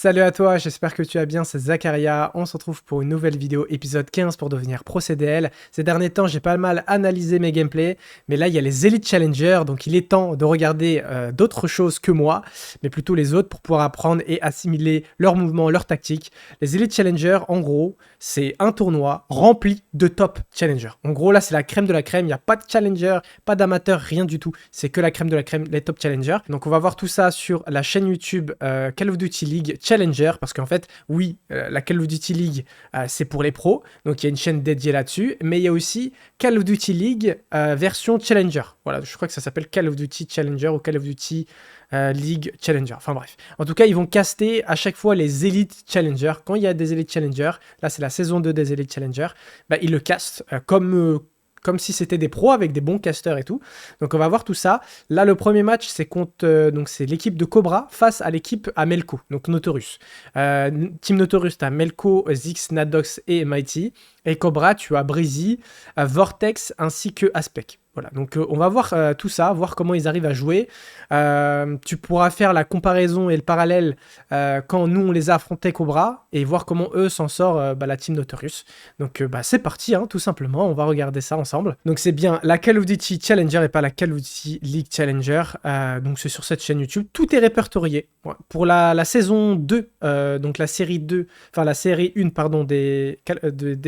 Salut à toi, j'espère que tu vas bien, c'est Zakaria. On se retrouve pour une nouvelle vidéo, épisode 15 pour devenir pro CDL. Ces derniers temps, j'ai pas mal analysé mes gameplays, mais là, il y a les Elite Challengers, donc il est temps de regarder d'autres choses que moi, mais plutôt les autres pour pouvoir apprendre et assimiler leurs mouvements, leurs tactiques. Les Elite Challengers, en gros, c'est un tournoi rempli de top challengers. En gros, là, c'est la crème de la crème, il n'y a pas de challenger, pas d'amateur, rien du tout. C'est que la crème de la crème, les top challengers. Donc, on va voir tout ça sur la chaîne YouTube Call of Duty League Challenger, parce qu'en fait, oui, la Call of Duty League, c'est pour les pros, donc il y a une chaîne dédiée là-dessus, mais il y a aussi Call of Duty League version Challenger. Voilà, je crois que ça s'appelle Call of Duty Challenger ou Call of Duty League Challenger. Enfin bref. En tout cas, ils vont caster à chaque fois les Elite Challengers. Quand il y a des Elite Challengers, là c'est la saison 2 des Elite Challengers, bah, ils le castent comme si c'était des pros avec des bons casters et tout. Donc on va voir tout ça. Là, le premier match, c'est contre donc c'est l'équipe de Cobra face à l'équipe à Melko, donc Notorus. Team Notorus, tu as Melko, Zix, Nadox et Mighty. Et Cobra, tu as Breezy, Vortex ainsi que Aspect. Voilà, donc on va voir tout ça, voir comment ils arrivent à jouer. Tu pourras faire la comparaison et le parallèle quand nous on les a affrontés Cobra et voir comment eux s'en sort la team Notorious. Donc c'est parti, hein, tout simplement, on va regarder ça ensemble. Donc c'est bien la Call of Duty Challenger et pas la Call of Duty League Challenger. Donc c'est sur cette chaîne YouTube, tout est répertorié. Ouais. Pour la saison 2, donc la série 2, enfin la série 1, pardon, des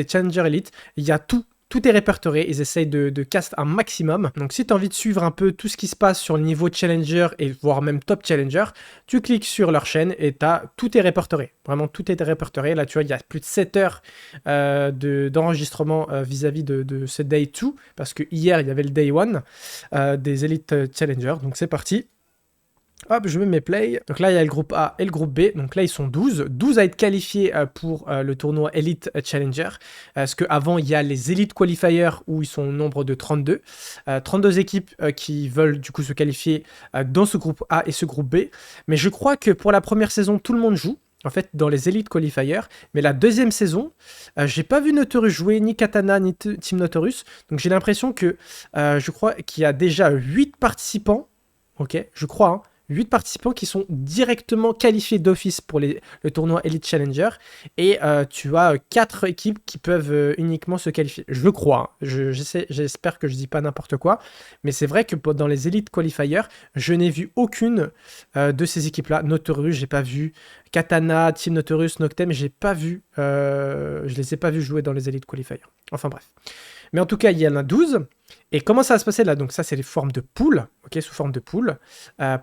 Challenger Elite, il y a tout. Tout est répertorié, ils essayent de cast un maximum. Donc si tu as envie de suivre un peu tout ce qui se passe sur le niveau Challenger et voire même Top Challenger, tu cliques sur leur chaîne et tout est répertorié. Vraiment, tout est répertorié. Là, tu vois, il y a plus de 7 heures d'enregistrement vis-à-vis de ce Day 2, parce que hier, il y avait le Day 1 des Elite Challengers. Donc c'est parti. Hop, je mets mes plays. Donc là, il y a le groupe A et le groupe B. Donc là, ils sont 12. 12 à être qualifiés pour le tournoi Elite Challenger. Parce qu'avant, il y a les Elite Qualifiers où ils sont au nombre de 32. 32 équipes qui veulent du coup se qualifier dans ce groupe A et ce groupe B. Mais je crois que pour la première saison, tout le monde joue. En fait, dans les Elite Qualifiers. Mais la deuxième saison, j'ai pas vu Notorus jouer, ni Katana, ni Team Notorus. Donc j'ai l'impression que je crois qu'il y a déjà 8 participants. Ok, je crois, hein. 8 participants qui sont directement qualifiés d'office pour le tournoi Elite Challenger. Et tu as 4 équipes qui peuvent uniquement se qualifier. Je crois. Hein. J'espère que je dis pas n'importe quoi. Mais c'est vrai que dans les Elite Qualifiers, je n'ai vu aucune de ces équipes-là. Notorus, j'ai pas vu. Katana, Team Notorus, Noctem, j'ai pas vu. Je les ai pas vus jouer dans les Elite Qualifiers. Enfin bref. Mais en tout cas, il y en a 12. Et comment ça va se passer là? Donc ça, c'est les formes de poules, ok, sous forme de poules.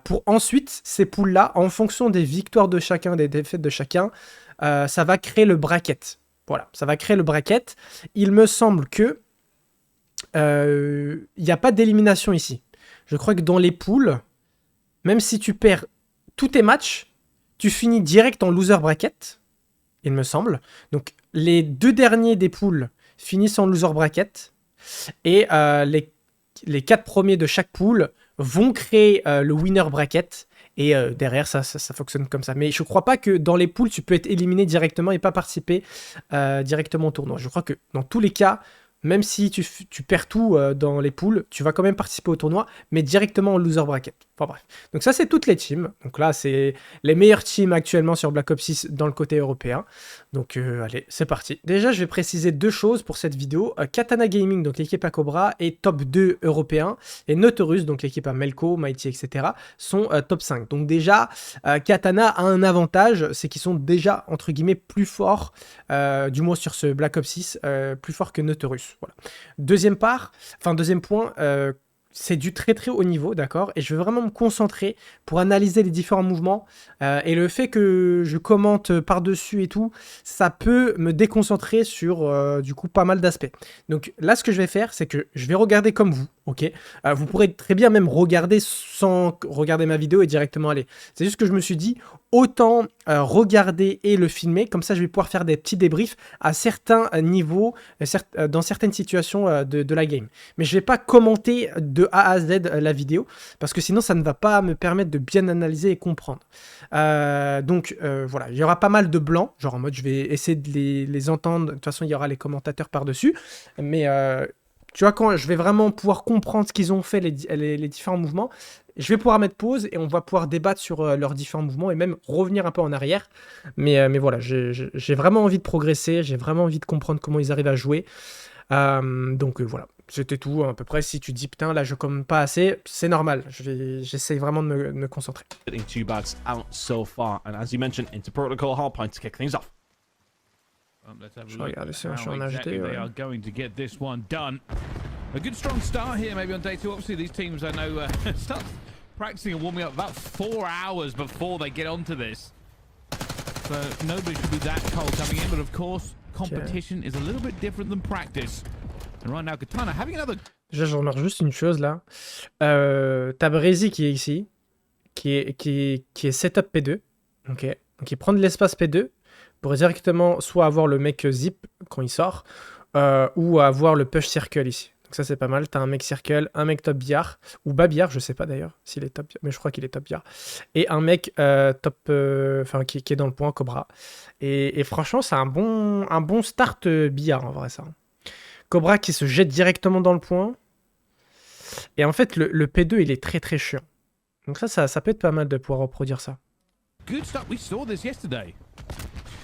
Pour ensuite, ces poules-là, en fonction des victoires de chacun, des défaites de chacun, ça va créer le bracket. Voilà, ça va créer le bracket. Il me semble que il n'y a pas d'élimination ici. Je crois que dans les poules, même si tu perds tous tes matchs, tu finis direct en loser bracket, il me semble. Donc les 2 derniers des poules finissent en loser bracket. Et les 4 premiers de chaque pool vont créer le winner bracket. Et derrière, ça fonctionne comme ça. Mais je ne crois pas que dans les poules, tu peux être éliminé directement et pas participer directement au tournoi. Je crois que dans tous les cas, même si tu perds tout dans les poules, tu vas quand même participer au tournoi, mais directement en loser bracket. Enfin bref. Donc ça, c'est toutes les teams. Donc là, c'est les meilleures teams actuellement sur Black Ops 6 dans le côté européen. Donc allez, c'est parti. Déjà, je vais préciser 2 choses pour cette vidéo. Katana Gaming, donc l'équipe à Cobra, est top 2 européen. Et Notorus, donc l'équipe à Melko, Mighty, etc., sont top 5. Donc déjà, Katana a un avantage, c'est qu'ils sont déjà, entre guillemets, plus forts, du moins sur ce Black Ops 6, plus forts que Notorus. Voilà. Deuxième point, c'est du très très haut niveau, d'accord? Et je vais vraiment me concentrer pour analyser les différents mouvements. Et le fait que je commente par-dessus et tout, ça peut me déconcentrer sur du coup pas mal d'aspects. Donc là, ce que je vais faire, c'est que je vais regarder comme vous, ok? Vous pourrez très bien même regarder sans regarder ma vidéo et directement aller. C'est juste que je me suis dit, autant regarder et le filmer, comme ça je vais pouvoir faire des petits débriefs à certains niveaux, dans certaines situations de la game. Mais je ne vais pas commenter de A à Z la vidéo, parce que sinon ça ne va pas me permettre de bien analyser et comprendre. Donc voilà, il y aura pas mal de blancs, genre en mode je vais essayer de les entendre, de toute façon il y aura les commentateurs par-dessus, mais Tu vois, quand je vais vraiment pouvoir comprendre ce qu'ils ont fait, les différents mouvements, je vais pouvoir mettre pause et on va pouvoir débattre sur leurs différents mouvements et même revenir un peu en arrière. Mais voilà, j'ai vraiment envie de progresser, j'ai vraiment envie de comprendre comment ils arrivent à jouer. Donc voilà, c'était tout à peu près. Si tu te dis putain là je commande pas assez, c'est normal. J'essaye vraiment de me concentrer. Two bags out so far, and as you mentioned, into protocol Hardpoint to kick things off. Je vais regarder si je suis en ajouté. They are going to get this one done. A good strong start here, maybe on day 2. Obviously, these teams I know start practicing and warming up about 4 hours before they get onto this. So nobody should be that cold coming in, but of course, competition is a little bit different than practice. And right now, Katana having another. Déjà, je remarque juste une chose là. T'as Breezy qui est ici, qui est setup P2. Ok. Donc il prend de l'espace P2 pour directement soit avoir le mec zip quand il sort, ou avoir le push circle ici. Donc ça c'est pas mal. T'as un mec circle, un mec top billard, ou bas billard, je sais pas d'ailleurs s'il est top, mais je crois qu'il est top billard. Et un mec top, qui est dans le point Cobra. Et franchement c'est un bon start billard en vrai ça. Cobra qui se jette directement dans le point. Et en fait le P2 il est très très chiant. Donc ça peut être pas mal de pouvoir reproduire ça. Good start. We saw this yesterday.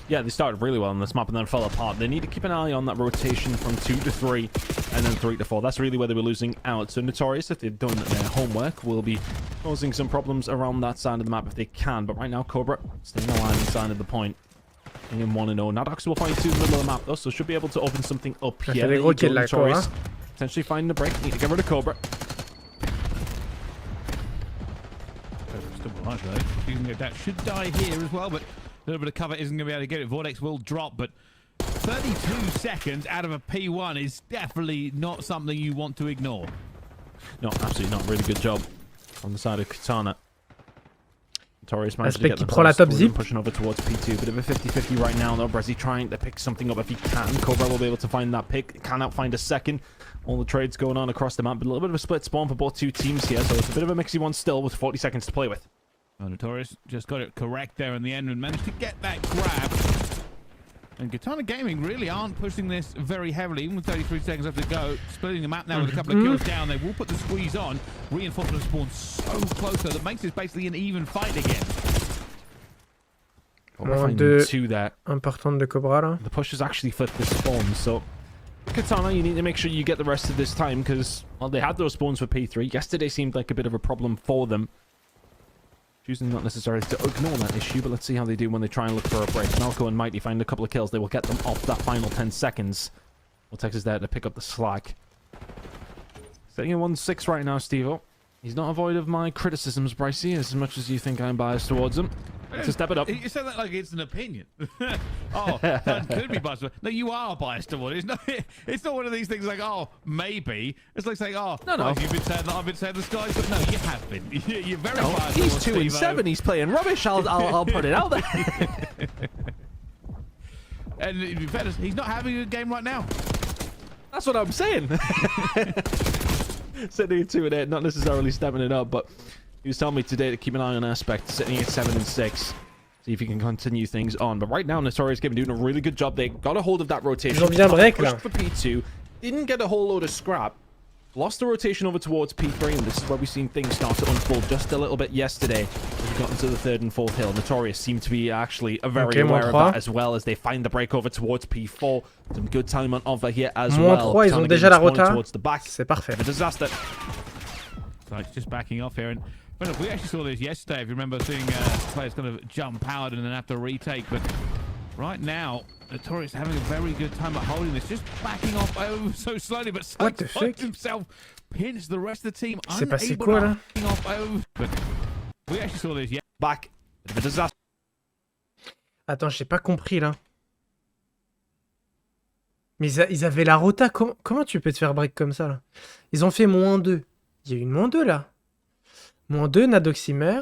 Yeah, they started really well on this map and then fell apart. They need to keep an eye on that rotation from 2 to 3 and then 3 to 4. That's really where they were losing out. So Notorious, if they've done their homework, will be causing some problems around that side of the map if they can. But right now, Cobra staying alive inside of the point. In 1-0. Nadox will find 2 in the middle of the map though, so should be able to open something up here. There you go, Notorious. Potentially finding a break. Need to get rid of Cobra. Still behind though. That should die here as well, but a little bit of cover isn't going to be able to get it. Vortex will drop, but 32 seconds out of a P1 is definitely not something you want to ignore. No, absolutely not. Really good job on the side of Katana. Notorious managed to get the prend la top zip. Pushing over towards P2. Bit of a 50-50 right now though. Brezzy trying to pick something up if he can. Cobra will be able to find that pick. Cannot find a second. All the trades going on across the map, but a little bit of a split spawn for both two teams here, so it's a bit of a mixy one still with 40 seconds to play with. Oh, Notorious just got it correct there in the end and managed to get that grab. And Katana Gaming really aren't pushing this very heavily, even with 33 seconds left to go. Splitting the map now with a couple of kills down. They will put the squeeze on. Reinforcement spawn so close, though, that makes this basically an even fight again. Two there. Important de Cobra là. The push has actually flipped the spawn, so Katana, you need to make sure you get the rest of this time because, well, they had those spawns for P3. Yesterday seemed like a bit of a problem for them. Choosing not necessarily to ignore that issue, but let's see how they do when they try and look for a break. Malco and Mighty find a couple of kills. They will get them off that final 10 seconds. Well, Texas there to pick up the slack. Sitting at 1-6 right now, Steve-O. He's not void of my criticisms, Brycey, as much as you think I'm biased towards him. To step it up. You say that like it's an opinion. Oh, that could be biased. No, you are biased towards it. It's not one of these things like, oh, maybe. It's like saying, oh, no. Well, you've been saying that I've been saying the skies, but no, you have been. You're very biased. He's 2-7. He's playing rubbish. I'll put it out there. And in fairness, he's not having a good game right now. That's what I'm saying. Sitting at 2-8, not necessarily stepping it up, but he was telling me today to keep an eye on Aspect, sitting at 7-6. See if he can continue things on. But right now, Notorious Gaming doing a really good job. They got a hold of that rotation. Ils ont bien break là. Pushed for P2. Didn't get a whole load of scrap. Lost the rotation over towards P3, and this is where we've seen things start to unfold just a little bit yesterday. As we got into the 3rd and 4th hill, Notorious seem to be actually very aware of that as well as they find the break over towards P4. Some good time on offer here as well. Ils ont déjà la rota. Towards the back. C'est parfait. A disaster. So it's just backing off here. And well, we actually saw this yesterday, if you remember, seeing players kind of jump out and then have to retake. But right now, Notorious having a very good time at holding this, just backing off over so slowly, but finds himself pinch the rest of the team. C'est passé quoi là? But we actually saw this back. A disaster. Attends, j'ai pas compris là. Mais ils avaient la rota. Comment tu peux te faire break comme ça là? Ils ont fait -2. Il y a eu une -2 là. -2, Nadoximer.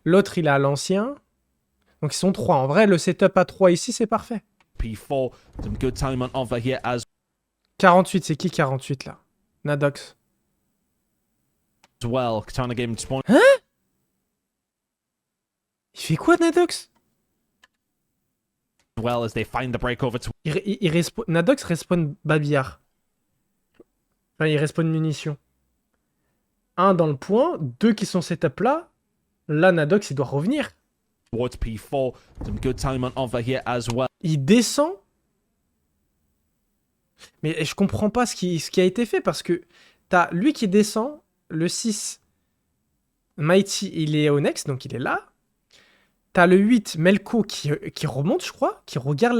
L'autre il est à l'ancien. Donc ils sont 3. En vrai, le setup à 3 ici, c'est parfait. P4, some good time on offer here as 48, c'est qui 48 là? Nadox. well. Katana Gaming spawn. Hein? Il fait quoi Nadox? Well as they find the break over to Nadox respawn Babillard. Enfin, il respawn munitions. Un dans le point, deux qui sont setup là. Là, Nadox, il doit revenir. Towards P4. Some good time on offer here as well. Il descend. Mais je comprends pas ce qui a été fait parce que t'as lui qui descend, le 6. Mighty, il est au next, donc il est là. T'as le 8, Melko, qui remonte, je crois, qui regarde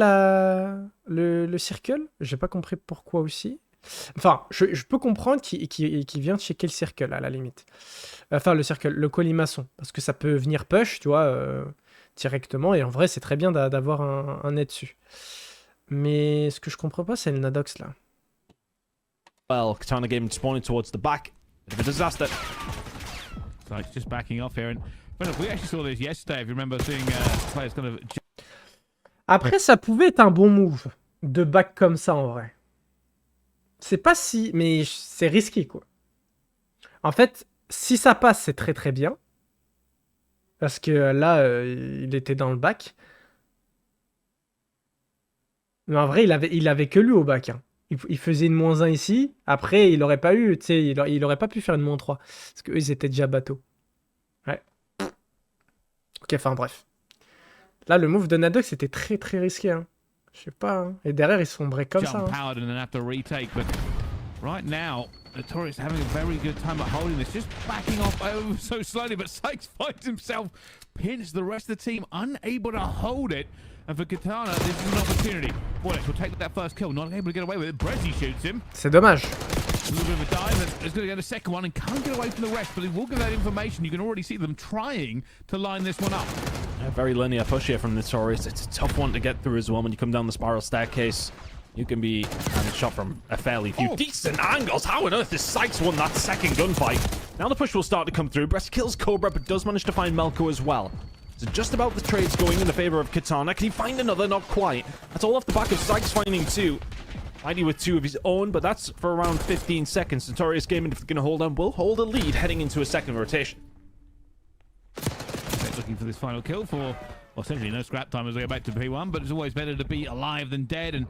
le circle. J'ai pas compris pourquoi aussi. Enfin, je peux comprendre qu'il vient de checker le circle, à la limite. Enfin, le circle, le colimaçon. Parce que ça peut venir push, tu vois, directement. Et en vrai, c'est très bien d'avoir un nez dessus. Mais ce que je comprends pas, c'est le Nadox, là. Well, Katana game spawning towards the back. Bit of a disaster. So it's just backing off here. And but we actually saw this yesterday. If you remember seeing players kind of. Après, ça pouvait être un bon move de back comme ça, en vrai. C'est pas si... Mais c'est risqué, quoi. En fait, si ça passe, c'est très très bien. Parce que là, il était dans le back. Mais en vrai, il avait que lui au back. Hein. Il faisait une -1 ici. Après, il aurait pas eu, tu sais, il aurait pas pu faire une -3. Parce qu'eux, ils étaient déjà bateaux. Ouais. Ok, enfin bref. Là, le move de Nadox, c'était très très risqué. Hein. Je sais pas. Hein. Et derrière, ils sont break comme ça. Hein. Right now, Notorious having a very good time at holding this, just backing off over so slowly, but Sykes finds himself pinched, the rest of the team unable to hold it. And for Katana, this is an opportunity. Wallace will take that first kill, not able to get away with it. Brezzy shoots him. C'est dommage. A little bit of a dive, there's going to get a second one and can't get away from the rest, but he will give that information. You can already see them trying to line this one up. A very linear push here from Notorious. It's a tough one to get through as well when you come down the spiral staircase. You can be shot from a fairly few decent angles. How on earth has Sykes won that second gunfight? Now the push will start to come through. Breast kills Cobra, but does manage to find Melko as well. So just about the trades going in the favor of Katana. Can he find another? Not quite. That's all off the back of Sykes finding two. Mighty with two of his own, but that's for around 15 seconds. Notorious Gaming, if they're going to hold on, will hold a lead heading into a second rotation. Looking for this final kill for, well, essentially no scrap time as they go back to P1, but it's always better to be alive than dead, and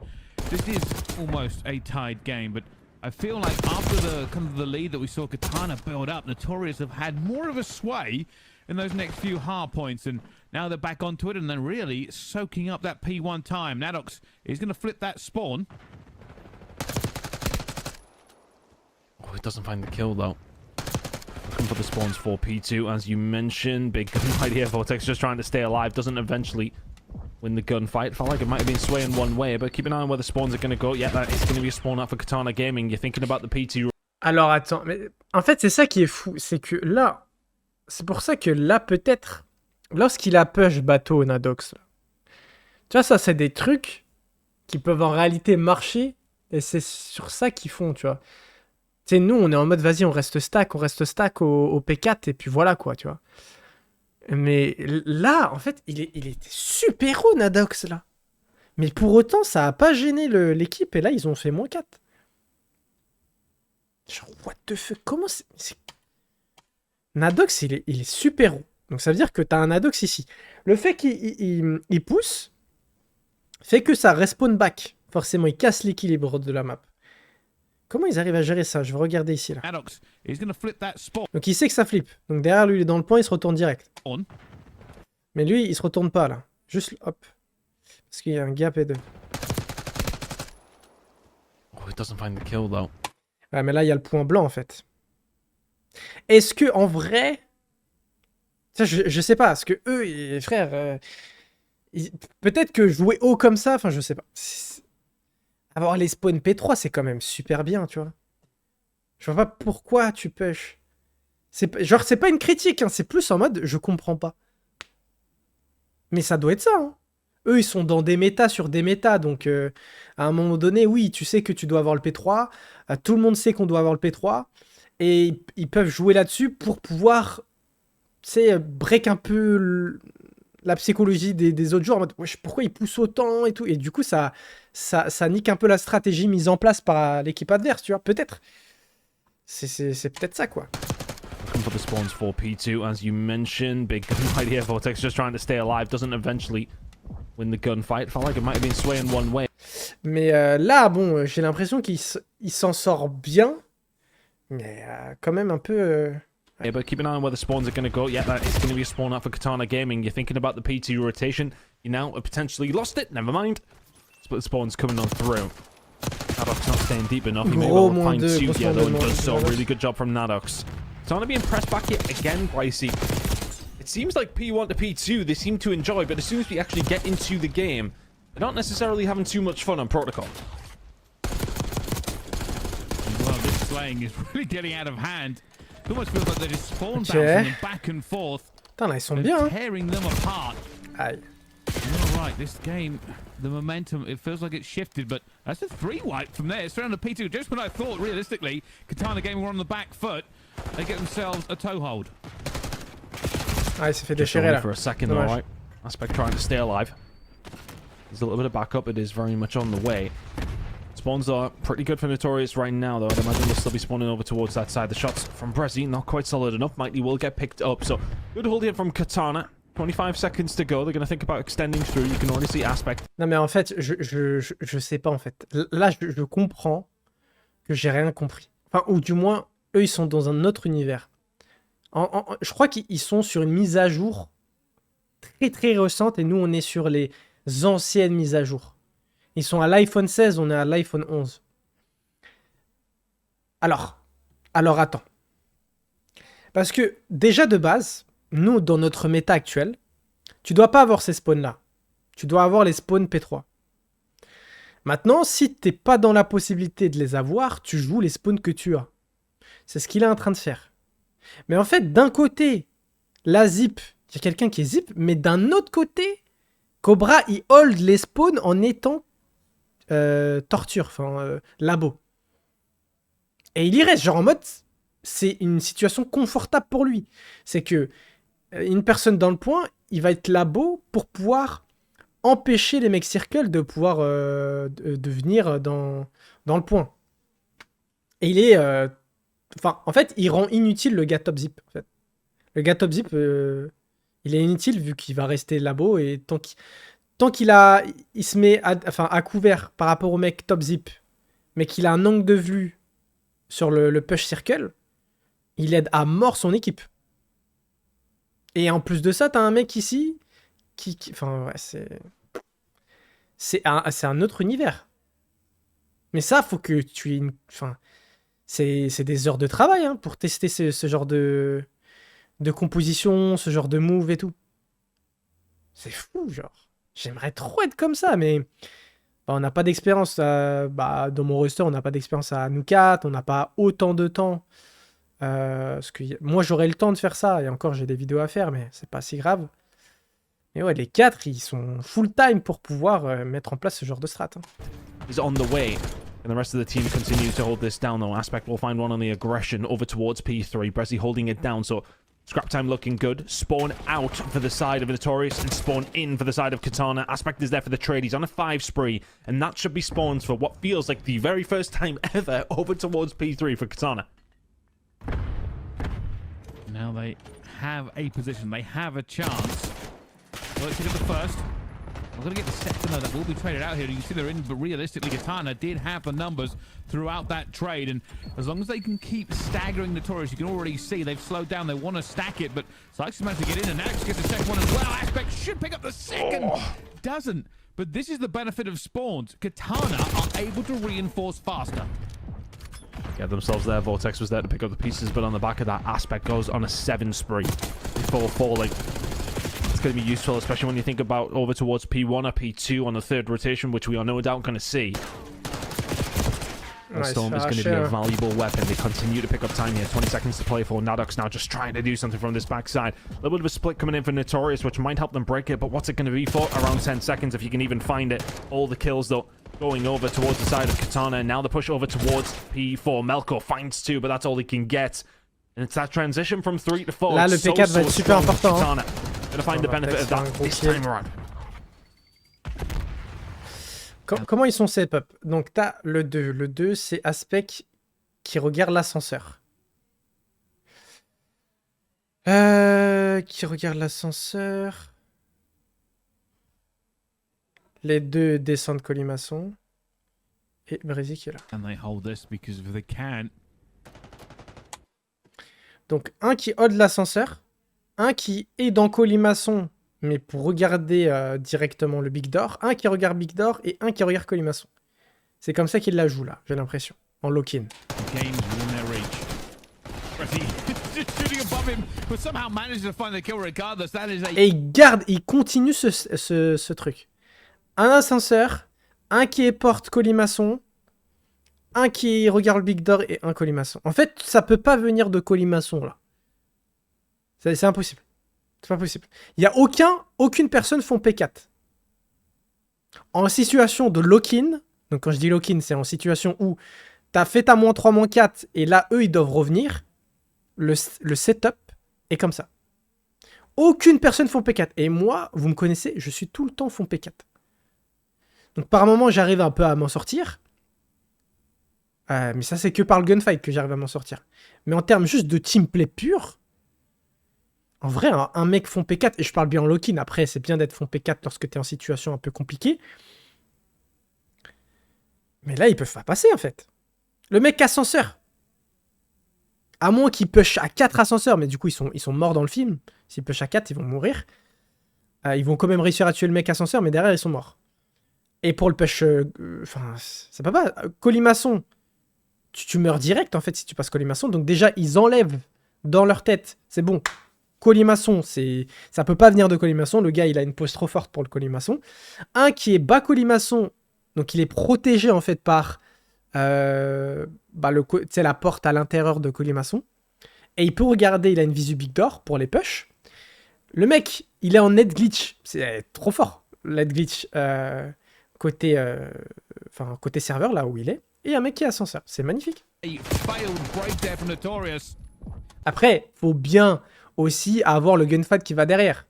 this is almost a tied game, but I feel like after the kind of the lead that we saw Katana build up, Notorious have had more of a sway in those next few hard points, and now they're back onto it and then really soaking up that P1 time. Nadox is going to flip that spawn. Oh, it doesn't find the kill though. Looking for the spawns for P2, as you mentioned. Big gunfight here. Vortex just trying to stay alive. Doesn't eventually win the gunfight. Felt like it might have been swaying one way, but keep an eye on where the spawns are going to go. Yeah, that is going to be a spawn out for Katana Gaming. You're thinking about the P2. Alors attends, mais en fait c'est ça qui est fou, c'est que là, c'est pour ça que là peut-être, lorsqu'il a push bateau Nadox, là, tu vois ça c'est des trucs qui peuvent en réalité marcher et c'est sur ça qu'ils font, tu vois. Tu sais, nous on est en mode vas-y on reste stack au P4 et puis voilà quoi, tu vois. Mais là en fait il était super haut Nadox là. Mais pour autant ça a pas gêné l'équipe et là ils ont fait -4. Genre, what the fuck, comment c'est... Nadox, il est super haut. Donc ça veut dire que t'as un Nadox ici. Le fait qu'il pousse fait que ça respawn back. Forcément, il casse l'équilibre de la map. Comment ils arrivent à gérer ça? Je vais regarder ici, là. Donc il sait que ça flippe. Donc derrière lui, il est dans le point, il se retourne direct. Mais lui, il se retourne pas, là. Juste, hop. Parce qu'il y a un gap et deux. Oh, it doesn't find the kill, though. Ouais, mais là, il y a le point blanc, en fait. Est-ce que, en vrai... Ça, je sais pas. Parce que eux, frère... Peut-être que jouer haut comme ça, enfin, je sais pas. Avoir les spawns P3, c'est quand même super bien, tu vois. Je vois pas pourquoi tu push. Genre, c'est pas une critique, hein, c'est plus en mode, je comprends pas. Mais ça doit être ça, hein. Eux, ils sont dans des méta sur des méta, donc à un moment donné, oui, tu sais que tu dois avoir le P3, tout le monde sait qu'on doit avoir le P3, et ils peuvent jouer là-dessus pour pouvoir, tu sais, break un peu la psychologie des autres joueurs, en mode, wesh, pourquoi ils poussent autant et tout, et du coup, ça nique un peu la stratégie mise en place par l'équipe adverse, tu vois, peut-être. C'est peut-être ça, quoi. Looking for the spawns for P2, as you mentioned. Big gunfight here. Vortex just trying to stay alive. Doesn't eventually win the gunfight. Felt like it might have been swaying one way. Mais là, bon, j'ai l'impression qu'il s'en sort bien. Mais quand même un peu... Yeah, but keep an eye on where the spawns are going to go. Yeah, that is going to be a spawn out for Katana Gaming. You're thinking about the P2 rotation. You now have potentially lost it. Never mind. But the spawn's coming on through. Nadox not staying deep enough. He may well find two here, though, and does so. Really good job from Nadox. Katana being pressed back here again, Pricey. It seems like P1 to P2 they seem to enjoy, but as soon as we actually get into the game, they're not necessarily having too much fun on Protocol. Well, this slaying is really getting out of hand. It almost feels like they just spawn bouncing them back and forth. Putain, là, ils sont bien, hein. Tearing them apart. Aïe. You're right, this game, the momentum, it feels like it's shifted, but that's a 3-wipe from there. It's around the P2. Just when I thought, realistically, Katana Gaming were on the back foot, they get themselves a toehold. Ah, il s'est fait déchirer, là. For a second, alright. Aspect trying to stay alive. There's a little bit of backup. It is very much on the way. Spawns are pretty good for Notorious right now, though. I'd imagine they'll still be spawning over towards that side. The shots from Brezzy, not quite solid enough. Mighty will get picked up. So, good hold here from Katana. 25 seconds to go. They're going to think about extending through. You can already see Aspect. Non, mais en fait, je sais pas, en fait. Là, je comprends que j'ai rien compris. Enfin, ou du moins, eux, ils sont dans un autre univers. Je crois qu'ils sont sur une mise à jour très, très récente, et nous, on est sur les anciennes mises à jour. Ils sont à l'iPhone 16, on est à l'iPhone 11. Alors attends. Parce que déjà de base, nous, dans notre méta actuelle, tu dois pas avoir ces spawns-là. Tu dois avoir les spawns P3. Maintenant, si t'es pas dans la possibilité de les avoir, tu joues les spawns que tu as. C'est ce qu'il est en train de faire. Mais en fait, d'un côté, la zip, il y a quelqu'un qui est zip, mais d'un autre côté, Cobra, il hold les spawns en étant torture, enfin labo. Et il y reste, genre en mode, c'est une situation confortable pour lui. C'est que une personne dans le point, il va être labo pour pouvoir empêcher les mecs circle de pouvoir de venir dans le point. Et il est... Enfin, en fait, il rend inutile le gars top zip. En fait. Le gars top zip, il est inutile vu qu'il va rester labo et tant qu'il se met à couvert par rapport au mec top zip, mais qu'il a un angle de vue sur le push circle, il aide à mort son équipe. Et en plus de ça, t'as un mec ici enfin, ouais, c'est un autre univers. Mais ça, faut que tu aies une... Enfin, c'est des heures de travail hein, pour tester ce genre de composition, ce genre de move et tout. C'est fou, genre. J'aimerais trop être comme ça, mais bah, on n'a pas d'expérience. Dans mon roster, on n'a pas d'expérience à nous 4, on n'a pas autant de temps. Parce que moi, j'aurais le temps de faire ça, et encore, j'ai des vidéos à faire, mais c'est pas si grave. Mais ouais, les 4, ils sont full-time pour pouvoir mettre en place ce genre de strat. Hein. Is on the way. And the rest of the team continues to hold this down, though. Aspect will find one on the aggression over towards P3. Brezzy holding it down, so scrap time looking good. Spawn out for the side of Notorious and spawn in for the side of Katana. Aspect is there for the trade. He's on a 5 spree, and that should be spawns for what feels like the very first time ever over towards P3 for Katana. Now they have a position. They have a chance. Well, let's look at the first. We're going to get the second, though. That will be traded out here. You see they're in, but realistically, Katana did have the numbers throughout that trade. And as long as they can keep staggering Notorious, you can already see they've slowed down. They want to stack it, but Sykes managed to get in, and Nax gets the second one as well. Aspect should pick up the second. Doesn't. But this is the benefit of spawns. Katana are able to reinforce faster. Get themselves there. Vortex was there to pick up the pieces, but on the back of that, Aspect goes on a 7 spree before falling. Going to be useful, especially when you think about over towards P1 or P2 on the 3rd rotation, which we are no doubt going to see. Nice. Storm is going to be a valuable weapon. They continue to pick up time here. 20 seconds to play for. Nadox now just trying to do something from this backside. A little bit of a split coming in for Notorious, which might help them break it, but what's it going to be for? Around 10 seconds, if you can even find it. All the kills, though, going over towards the side of Katana. And now the push over towards P4. Melko finds 2, but that's all he can get. And it's that transition from 3 to 4. Là, le P4 va être super important. Hein. Gonna find the benefit of that this time around. Comment ils sont set up? Donc t'as le 2. Le 2, c'est Aspect qui regarde l'ascenseur. Qui regarde l'ascenseur. Les 2 descendent colimaçon. Et Brezzy qui est là. And they hold this because if they can, Donc un qui hold l'ascenseur, un qui est dans colimaçon, mais pour regarder directement le Big Door, un qui regarde Big Door et un qui regarde colimaçon. C'est comme ça qu'il la joue là, j'ai l'impression, en lock-in. Et il continue ce truc. Un ascenseur, un qui est porte colimaçon, un qui regarde le Big Door et un colimaçon. En fait, ça peut pas venir de colimaçon là. C'est impossible. C'est pas possible. Il y a aucune personne font P4. En situation de lock-in, donc quand je dis lock-in, c'est en situation où t'as fait ta -3, -4 et là eux ils doivent revenir. Le setup est comme ça. Aucune personne font P4. Et moi, vous me connaissez, je suis tout le temps font P4. Donc par moment, j'arrive un peu à m'en sortir. Mais ça, c'est que par le gunfight que j'arrive à m'en sortir. Mais en termes juste de teamplay pur, en vrai, un mec fond P4, et je parle bien en lock-in, après, c'est bien d'être fond P4 lorsque t'es en situation un peu compliquée. Mais là, ils peuvent pas passer, en fait. Le mec ascenseur. À moins qu'ils push à 4 ascenseurs, mais du coup, ils sont morts dans le film. S'ils push à 4, ils vont mourir. Ils vont quand même réussir à tuer le mec ascenseur, mais derrière, ils sont morts. Et pour le push... Enfin, ça peut pas... Colimaçon, tu meurs direct, en fait, si tu passes colimaçon. Donc déjà, ils enlèvent dans leur tête. C'est bon. Colimaçon, ça peut pas venir de colimaçon. Le gars, il a une pose trop forte pour le colimaçon. Un qui est bas colimaçon, donc il est protégé, en fait, par... la porte à l'intérieur de colimaçon. Et il peut regarder, il a une visu Big Door pour les push. Le mec, il est en net glitch. C'est trop fort, net glitch. Côté serveur, là où il est. Et un mec qui est ascenseur. C'est magnifique. Après, faut bien aussi avoir le gunfight qui va derrière.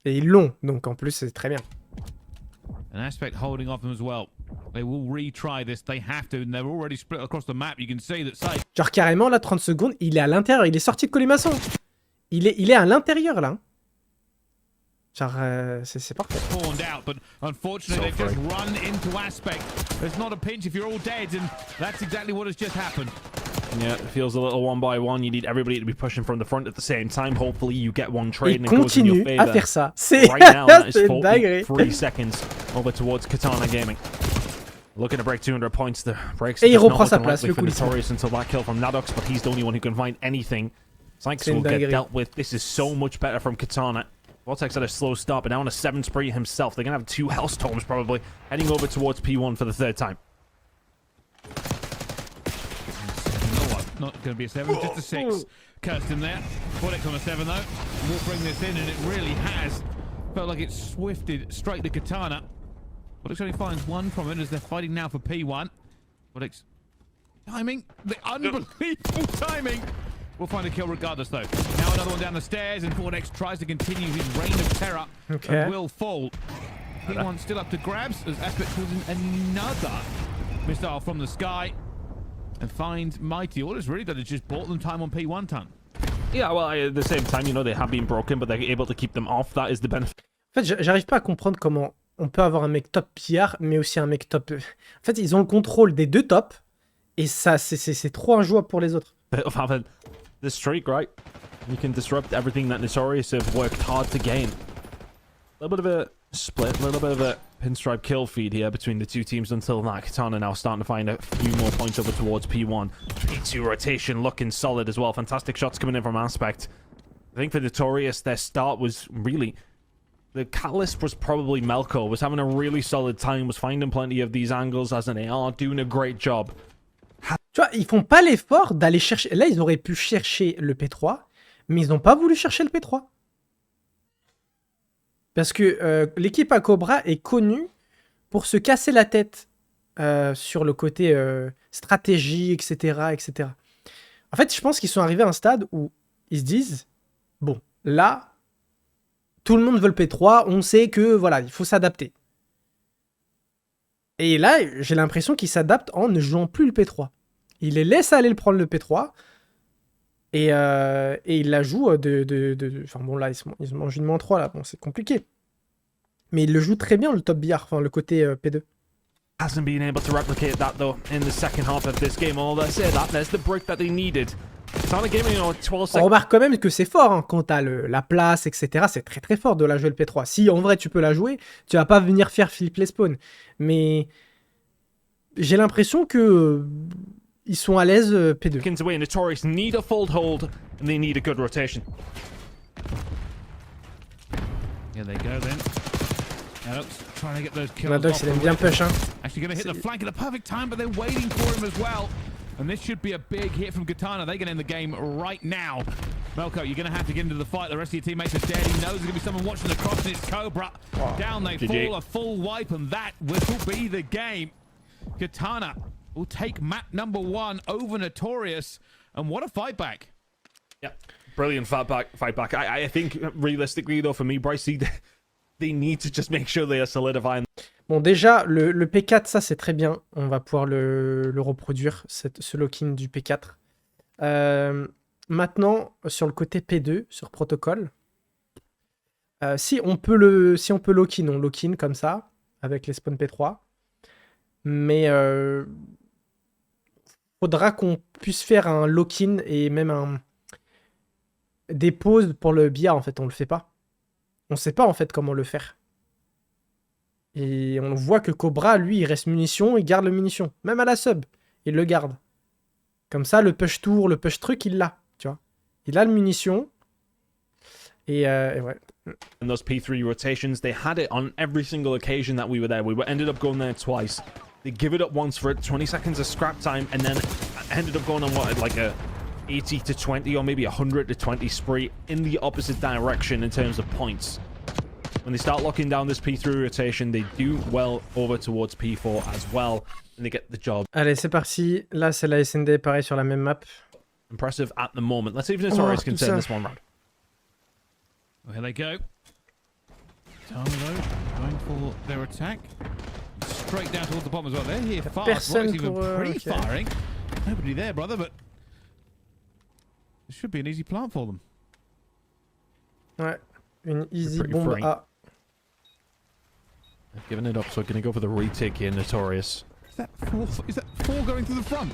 Et ils l'ont, donc en plus, c'est très bien. An aspect holding off them as well. They will retry this. They have to, and they're already split across the map. You can see that safe. Genre carrément, là, 30 secondes, il est à l'intérieur. Il est sorti de colimaçon. Il est à l'intérieur, là. Genre, c'est parfait. Spawned out, but unfortunately, they've just run into aspect. There's not a pinch if you're all dead, and that's exactly what has just happened. Yeah, it feels a little one by one. You need everybody to be pushing from the front at the same time. Hopefully, you get one trade and Il it goes in your continue favor. à faire ça. C'est Right now, that is dingue. 43 seconds over towards Katana Gaming. Looking to break 200 points. The breaks Et il just not reprend sa looking place, likely le for coulissement. Notorious until that kill from Nadox, but he's the only one who can find anything. Sykes C'est une will get dinguerie. dealt with. This is so much better from Katana. Vortex had a slow start, but now on a 7 spree himself. They're going to have 2 Hellstorms probably, heading over towards P1 for the 3rd time. Not going to be a 7, just a 6. Kirsten there. Vortex on a 7 though. Will bring this in, and it really has. Felt like it swifted straight to Katana. Vortex only finds 1 from it as they're fighting now for P1. Vortex timing, the unbelievable timing. We'll find a kill regardless though. Now another one down the stairs, and Vortex tries to continue his reign of terror. Okay. And will fall. P1 still up to grabs as Aspect calls in another missile from the sky. And finds Mighty. All it's really done is just bought them time on P1 ton. Yeah, well, at the same time, you know, they have been broken, but they're able to keep them off. That is the benefit. En fait, j'arrive pas à comprendre comment on peut avoir un mec top PR, mais aussi un mec top... En fait, ils ont le contrôle des deux tops, et ça, c'est trop injouable pour les autres. Of having the streak, right? You can disrupt everything that Notorious have worked hard to gain. A little bit of a split, a little bit of a pinstripe kill feed here between the two teams until that. Katana now starting to find a few more points over towards P1. P2 rotation looking solid as well. Fantastic shots coming in from Aspect. I think for Notorious, their start was really... The catalyst was probably Melko. Was having a really solid time. Was finding plenty of these angles as an AR. Doing a great job. Tu vois, ils font pas l'effort d'aller chercher... Là, ils auraient pu chercher le P3, mais ils n'ont pas voulu chercher le P3. Parce que l'équipe à Cobra est connue pour se casser la tête sur le côté stratégie, etc., etc. En fait, je pense qu'ils sont arrivés à un stade où ils se disent, bon, là, tout le monde veut le P3, on sait que, voilà, il faut s'adapter. Et là, j'ai l'impression qu'ils s'adaptent en ne jouant plus le P3. Ils les laissent aller le prendre le P3, et ils la jouent Enfin bon, là, ils se mangent une -3, là, bon, c'est compliqué. Mais ils le jouent très bien, le top billard, enfin, le côté P2. Hasn't been able to replicate that though in the second half of this game. Although I say that, there's the break that they needed. Katana Gaming on 12 On seconds. remarque quand même que c'est fort, hein, quand t'as la place, etc. C'est très très fort de la jouer le P3. Si en vrai tu peux la jouer, tu vas pas venir faire flip les spawns. Mais j'ai l'impression que ils sont à l'aise P2. Seconds away. Notorious need a fold hold and they need a good rotation. Here they go then. Alex trying to get those kills. Maddox, il aime bien push, hein. Actually going to hit the flank at the perfect time, but they're waiting for him as well. And this should be a big hit from Katana. They're going to end the game right now. Melko, you're going to have to get into the fight. The rest of your teammates are dead. He knows there's going to be someone watching the cross, and it's Cobra. Wow. Down they GG. fall, a full wipe, and that will be the game. Katana will take map number 1 over Notorious. And what a fight back. Yeah, brilliant fight back. I think realistically though, for me, Bryce, they need to just make sure they are solidifying. Bon, déjà, le P4, ça c'est très bien. On va pouvoir le reproduire, ce lock-in du P4. Maintenant, sur le côté P2, sur protocole, si on peut lock-in, on lock-in comme ça, avec les spawns P3. Mais faudra qu'on puisse faire un lock-in et même des pauses pour le billard, en fait. On le fait pas. On sait pas, en fait, comment le faire. Et on voit que Cobra, lui, il reste munition, il garde le munition. Même à la sub, il le garde. Comme ça, le push tour, le push truc, il l'a, tu vois. Il a le munition. Et ouais. And those P3 rotations, they had it on every single occasion that we were there. Ended up going there twice. They give it up once for 20 seconds of scrap time, and then ended up going on what, like a 80 to 20 or maybe 100 to 20 spree in the opposite direction in terms of points. When they start locking down this P3 rotation, they do well over towards P4 as well, and they get the job. Allez, c'est parti. Là, c'est la SND, pareil, sur la même map. Impressive at the moment. Let's see if Notorious can turn this one round. Well, here they go. Tarlo going for their attack. Straight down towards the bottom as well. They're here fast. Personne Rock's even pour, pre-firing. Nobody there, brother, but it should be an easy plant for them. Ouais. Une easy Pretty bombe free. A. They've given it up, so we're going to go for the retake here, Notorious. Is that four going through the front?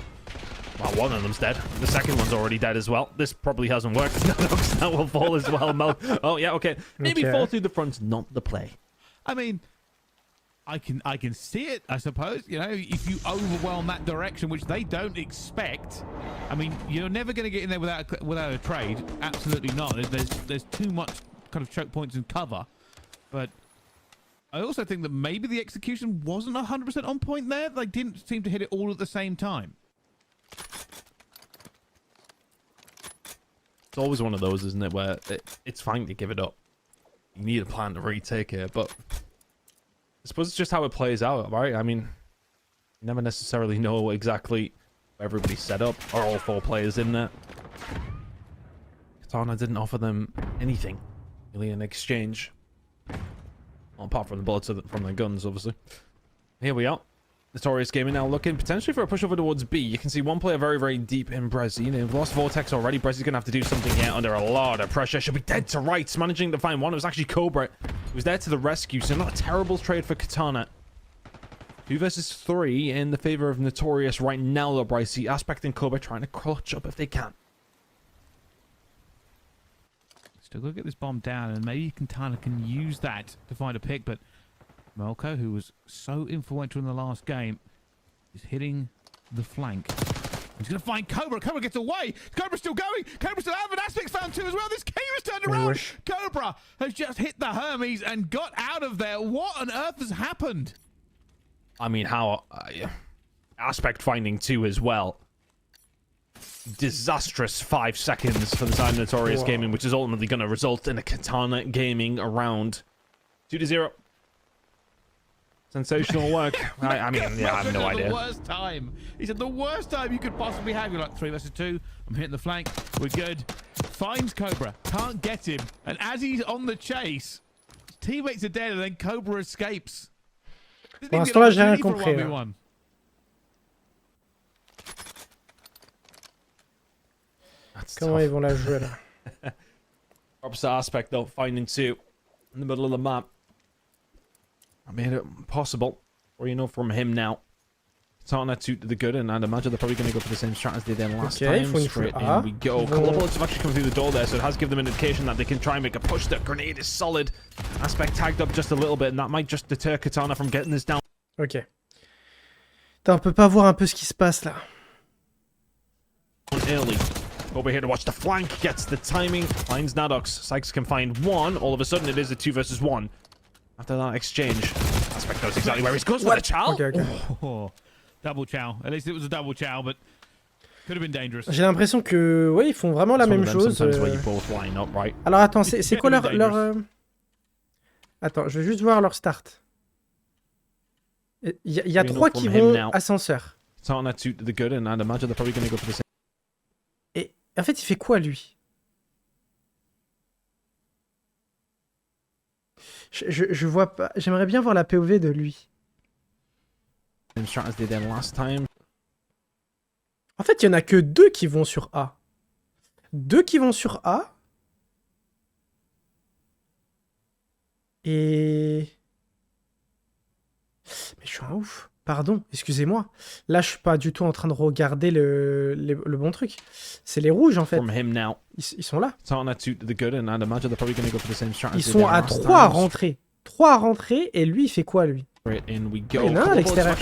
Well, one of them's dead. The second one's already dead as well. This probably hasn't worked. That will fall as well, Mel. Oh, yeah, okay. Maybe Okay. fall through the front's not the play. I mean, I can see it, I suppose. You know, if you overwhelm that direction, which they don't expect. I mean, you're never going to get in there without a trade. Absolutely not. There's too much kind of choke points and cover. But I also think that maybe the execution wasn't 100% on point there. They didn't seem to hit it all at the same time. It's always one of those, isn't it, where it's fine to give it up. You need a plan to retake it, but I suppose it's just how it plays out, right? I mean, you never necessarily know exactly where everybody's set up. Are all four players in there? Katana didn't offer them anything, really, in exchange. Well, apart from the bullets from their guns, obviously. Here we are. Notorious Gaming now looking potentially for a push over towards B. You can see one player very, very deep in Brezzy. They've lost Vortex already. Brezzy's going to have to do something here under a lot of pressure. Should be dead to rights. Managing to find one. It was actually Cobra who was there to the rescue. So not a terrible trade for Katana. 2 versus 3 in the favor of Notorious right now, though, Brycey. Aspect and Cobra trying to clutch up if they can. Still got to get this bomb down, and maybe Katana can use that to find a pick, but Melko, who was so influential in the last game, is hitting the flank. He's going to find Cobra. Cobra gets away. Cobra's still going. Cobra's still out, but Aspect's found too as well. This game has turned around. Cobra has just hit the Hermes and got out of there. What on earth has happened? I mean, how... Aspect finding 2 as well. Disastrous 5 seconds for the side of Notorious Gaming, which is ultimately going to result in a Katana Gaming around 2-0. Sensational work. I mean, yeah, I have no idea. The worst time. He said the worst time you could possibly have. You're like 3 versus 2. I'm hitting the flank. We're good. Finds Cobra. Can't get him. And as he's on the chase, his teammates are dead, and then Cobra escapes. Pour l'instant, là, j'ai rien compris. Comment ils vont la jouer là? Opposite Aspect though, finding 2 in the middle of the map. I made it possible, or you know, from him now. Katana to the good, and I'd imagine they're probably going to go for the same strat as they did last Okay, time. faut une Straight fois in we go. A couple of bullets have actually come through the door there, so it has given them an indication that they can try and make a push. The grenade is solid. Aspect tagged up just a little bit, and that might just deter Katana from getting this down. Ok. Putain, on peut pas voir un peu ce qui se passe là. Early. Over here to watch the flank, gets the timing, finds Nadox. Sykes can find one. All of a sudden, it is a 2 versus 1. After that exchange, Aspect knows exactly where he's goes for the chow. Ok, ok. Oh, double chow. At least it was a double chow, but could have been dangerous. J'ai l'impression que ouais, ils font vraiment la même chose. Alors attends, c'est quoi leur Attends, je vais juste voir leur start. Il y a 3 qui vont ascenseur. Katana to the good, and I'd imagine they're probably going to go for the same. Et en fait, il fait quoi lui? Je vois pas. J'aimerais bien voir la POV de lui. Strat as they did last time. En fait, il y en a que 2 qui vont sur A. 2 qui vont sur A. Et... Mais je suis un ouf. Pardon, excusez-moi. Là, je suis pas du tout en train de regarder le bon truc. C'est les rouges, en fait. Ils sont là. Ils sont à 3 à rentrer. 3 à rentrer, et lui, il fait quoi, lui? Il y en a un à l'extérieur.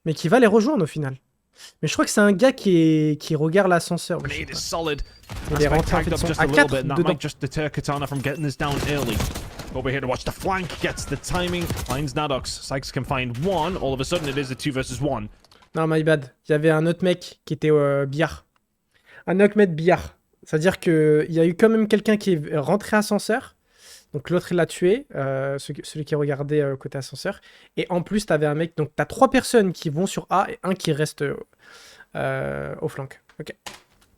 Mais qui va les rejoindre, au final. Mais je crois que c'est un gars qui regarde l'ascenseur. Il est rentré, en fait, ils sont à 4 dedans. Over here to watch the flank, gets the timing, finds Nadox. Sykes can find one. All of a sudden, it is a 2 versus 1. Non, my bad. Il y avait un autre mec qui était billard. Un autre mec billard. C'est-à-dire qu'il y a eu quand même quelqu'un qui est rentré ascenseur. Donc l'autre, il l'a tué. Celui qui regardait côté ascenseur. Et en plus, t'avais un mec. Donc t'as 3 personnes qui vont sur A et un qui reste au flanc. Ok.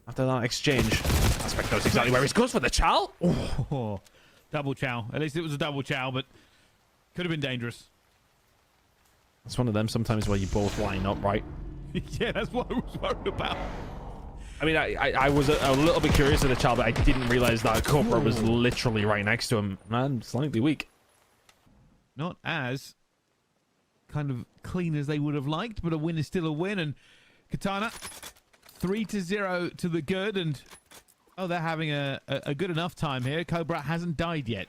After that exchange, Aspect knows exactly where he goes for the chow. Oh. Double chow. At least it was a double chow, but could have been dangerous. It's one of them sometimes where you both line up, right? Yeah, that's what I was worried about. I mean, I was a little bit curious of the chow, but I didn't realize that Cobra was literally right next to him. Man, slightly weak. Not as kind of clean as they would have liked, but a win is still a win. And Katana, 3-0 to the good, and... Oh, they're having a good enough time here. Cobra hasn't died yet.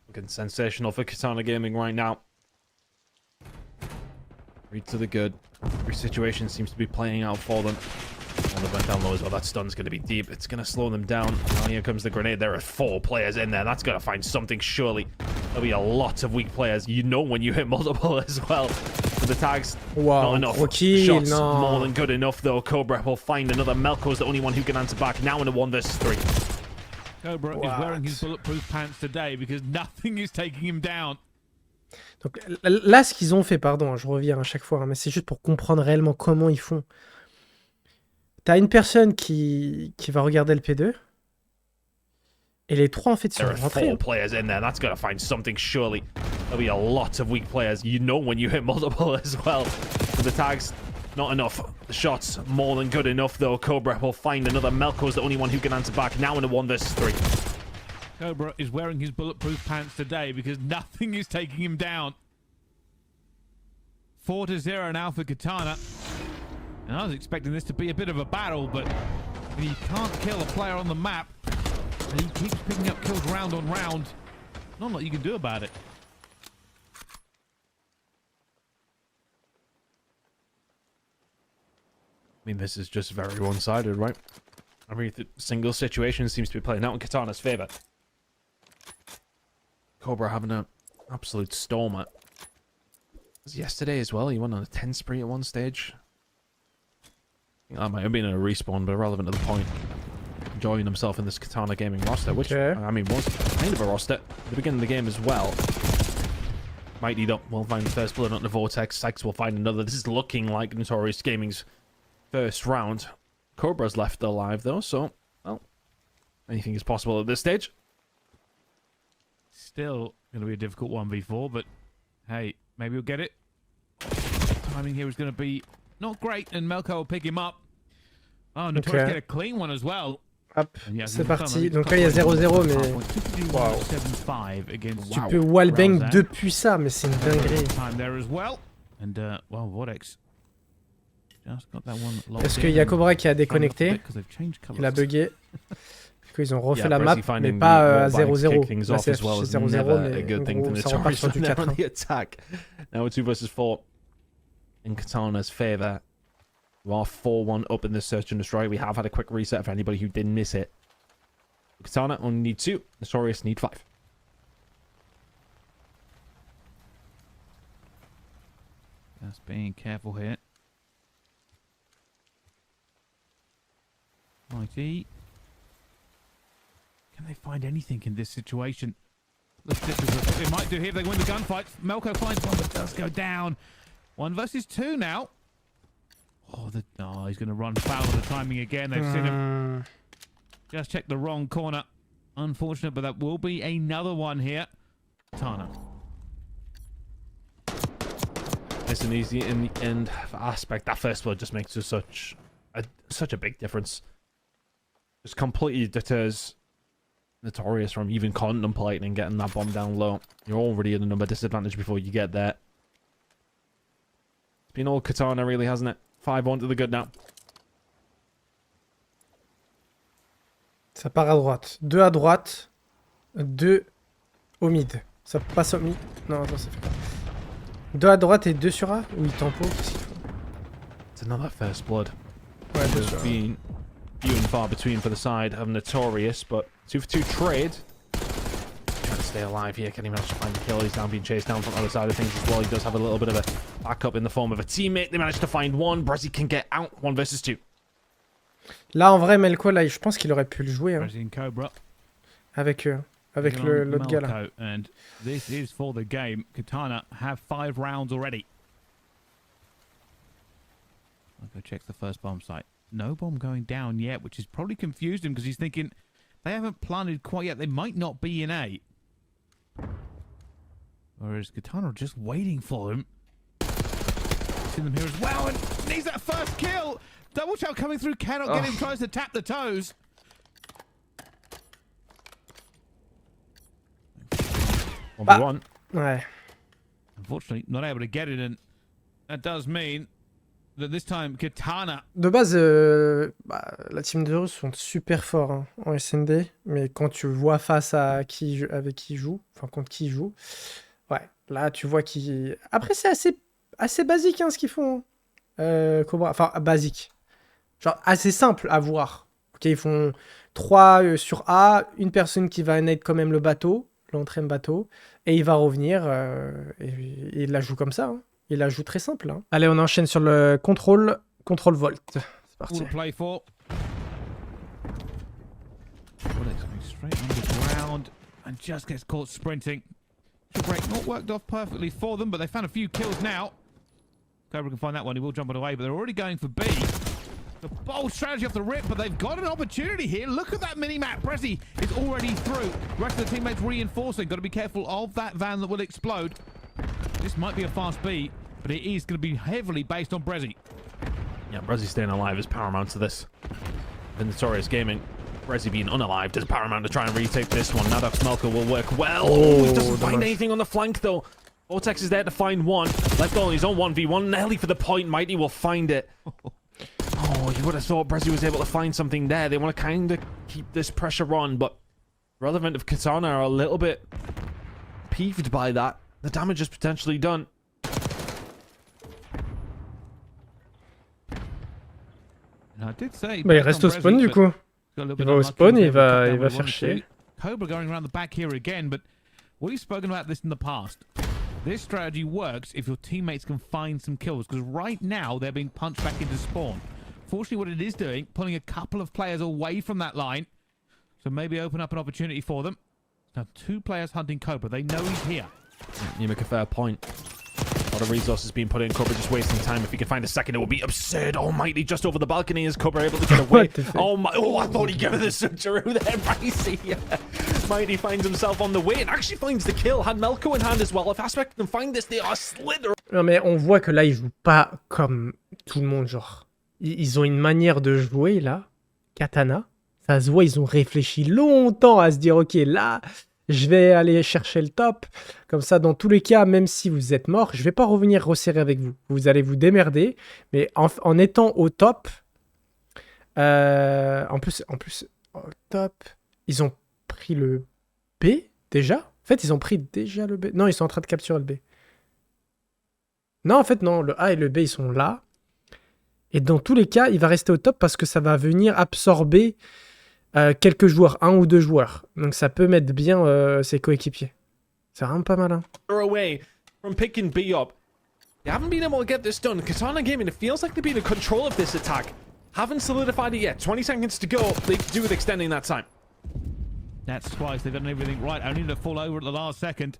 Looking sensational for Katana Gaming right now. 3 to the good. Every situation seems to be playing out for them. And they went down low as well. That stun's going to be deep. It's going to slow them down. Now here comes the grenade. There are 4 players in there. That's going to find something, surely. There'll be a lot of weak players. You know when you hit multiple as well. The tags, wow, not enough. Shots, more than good enough, though. Cobra will find another. Melko's the only one who can answer back. Now in a 1 versus 3. Cobra is wearing his bulletproof pants today because nothing is taking him down. Donc là, ce qu'ils ont fait, pardon, je reviens à chaque fois, hein, mais c'est juste pour comprendre réellement comment ils font. T'as une personne qui va regarder le P2. Et les 3 en fait sont rentrés. There are 4 players in there. That's got to find something, surely. There'll be a lot of weak players. You know when you hit multiple as well. For the tags, not enough. The shots, more than good enough, though. Cobra will find another. Melko's the only one who can answer back. Now in a 1 versus 3. Cobra is wearing his bulletproof pants today because nothing is taking him down. 4-0 now for Katana. And I was expecting this to be a bit of a battle, but he can't kill a player on the map. And he keeps picking up kills round on round. Not a lot you can do about it. I mean, this is just very one-sided, right? Every single situation seems to be playing out in Katana's favor. Cobra having an absolute storm at... Yesterday as well, he went on a 10 spree at one stage. I think that might have been a respawn, but irrelevant to the point. Enjoying himself in this Katana Gaming roster, which, I mean, was kind of a roster at the beginning of the game as well. Mighty up will find the first bullet on the Vortex. Sykes will find another. This is looking like Notorious Gaming's first round. Cobra's left alive, though, so, well, anything is possible at this stage. Still going to be a difficult 1v4, but hey, maybe we'll get it. Timing here is going to be not great, and Melko will pick him up. Oh, Notorious get a clean one as well. Hop, And yeah, c'est you parti. confirm, Donc là, il y a 0-0, mais Wow. tu peux wallbang depuis ça, mais c'est une dinguerie. Est-ce qu'il y a Cobra qui a déconnecté? Il a bugué. Ils ont refait la map, mais pas à 0-0. Là, c'est 0-0, mais en gros, ça repart sur du 4. Now we're 2 versus 4 in Katana's favour. We are 4-1 up in the search and destroy. We have had a quick reset for anybody who didn't miss it. Katana only need 2. Notorious need 5. Just being careful here. Mighty. Can they find anything in this situation? It might do here if they win the gunfight. Melko finds one but does go down. 1 versus 2 now. Oh, he's going to run foul of the timing again. They've seen him. Just checked the wrong corner. Unfortunate, but that will be another one here. Tana. Nice and easy in the end aspect. That first blood just makes such a big difference. Just completely deters Notorious from even contemplating and getting that bomb down low. You're already at a number disadvantage before you get there. It's been all Katana, really, hasn't it? 5-1 to the good now. Ça part à droite. 2 à droite. 2 au mid. Ça passe au mid. Non, attends, ça fait quoi? 2 à droite et 2 sur A? Ou il tempo? Qu'est-ce qu'il faut? It's another first blood. Ouais, 2 There's sur A. been few and far between for the side of Notorious, but 2 for 2 trade. Trying to stay alive here. Can he manage to find the kill? He's now being chased down from the other side of things as well. He does have a little bit of a backup in the form of a teammate. They managed to find one. Brezzy can get out. 1 versus 2. Là, en vrai, Melko, là, je pense qu'il aurait pu le jouer. Hein. Avec l'autre gars là. And this is for the game. Katana have 5 rounds already. I'll go check the first bomb site. No bomb going down yet, which has probably confused him because he's thinking they haven't planted quite yet. They might not be in A. Whereas Katana are just waiting for him. See them here as well, and needs that first kill. Double shot coming through, cannot get him. Tries to tap the toes. 1v1. Ouais. Unfortunately, not able to get it, and that does mean that this time Katana. De base, la team de Russes sont super forts hein, en SND, mais quand tu vois face à qui avec qui ils jouent, enfin contre qui ils jouent, ouais, là tu vois qu'ils. Après c'est assez basique hein, ce qu'ils font. Cobra, enfin basique, genre assez simple à voir. Ok, ils font 3 sur A, une personne qui va nade quand même le bateau, l'entraîne bateau, et il va revenir et il la joue comme ça. Hein. Il la joue très simple. Hein. Allez, on enchaîne sur le contrôle volt. C'est parti. Play for. Straight underground and just gets caught sprinting. Break not worked off perfectly for them, but they found a few kills now. Cobra can find that one. He will jump it away, but they're already going for B. The bold strategy off the rip, but they've got an opportunity here. Look at that mini-map. Brezzy is already through. The rest of the teammates reinforcing. Got to be careful of that van that will explode. This might be a fast B, but it is going to be heavily based on Brezzy. Yeah, Brezzy staying alive is paramount to this. In Notorious Gaming, Brezzy being unalived is paramount to try and retake this one. Nadox Melko will work well. Oh, he doesn't find anything on the flank, though. Vortex is there to find one. Left on his own 1v1. Nelly for the point. Mighty will find it. Oh, you would have thought Brezzy was able to find something there. They want to kind of keep this pressure on, but Relevant of Katana are a little bit peeved by that. The damage is potentially done. I did say, bah, il reste au spawn du coup. Il va au spawn et il va faire chier. Cobra going around the back here again, but we've spoken about this in the past. This strategy works if your teammates can find some kills, because right now they're being punched back into spawn. Fortunately, what it is doing, pulling a couple of players away from that line, so maybe open up an opportunity for them. Now 2 players hunting Cobra. They know he's here. You make a fair point. A lot of resources being put in. Cobra just wasting time. If he can find a second, it would be absurd. Almighty, just over the balcony is Cobra able to get away. Oh my! Oh, I thought he'd give it the switcheroo there, Ricey. Mighty finds himself on the way and actually finds the kill. Had Melko in hand as well. If Aspect can find this, they are slither. Non mais on voit que là ils jouent pas comme tout le monde, genre. Ils ont une manière de jouer là. Katana, Ça se voit, ils ont réfléchi longtemps à se dire, ok, là, je vais aller chercher le top. Comme ça, dans tous les cas, même si vous êtes mort, je vais pas revenir resserrer avec vous. Vous allez vous démerder. Mais en étant au top, en plus, au top, ils ont pris le B déjà. En fait, ils ont pris déjà le B. Non, ils sont en train de capturer le B. Non, en fait, non. Le A et le B, ils sont là. Et dans tous les cas, il va rester au top parce que ça va venir absorber quelques joueurs, 1 ou 2 joueurs. Donc ça peut mettre bien ses coéquipiers. C'est vraiment pas malin. Away from picking B up. They haven't been able to get this done. Katana Gaming, it feels like they've been in control of this attack. Haven't solidified it yet. 20 seconds to go. They could do with extending that time. That's twice. They've done everything right. Only to fall over at the last second.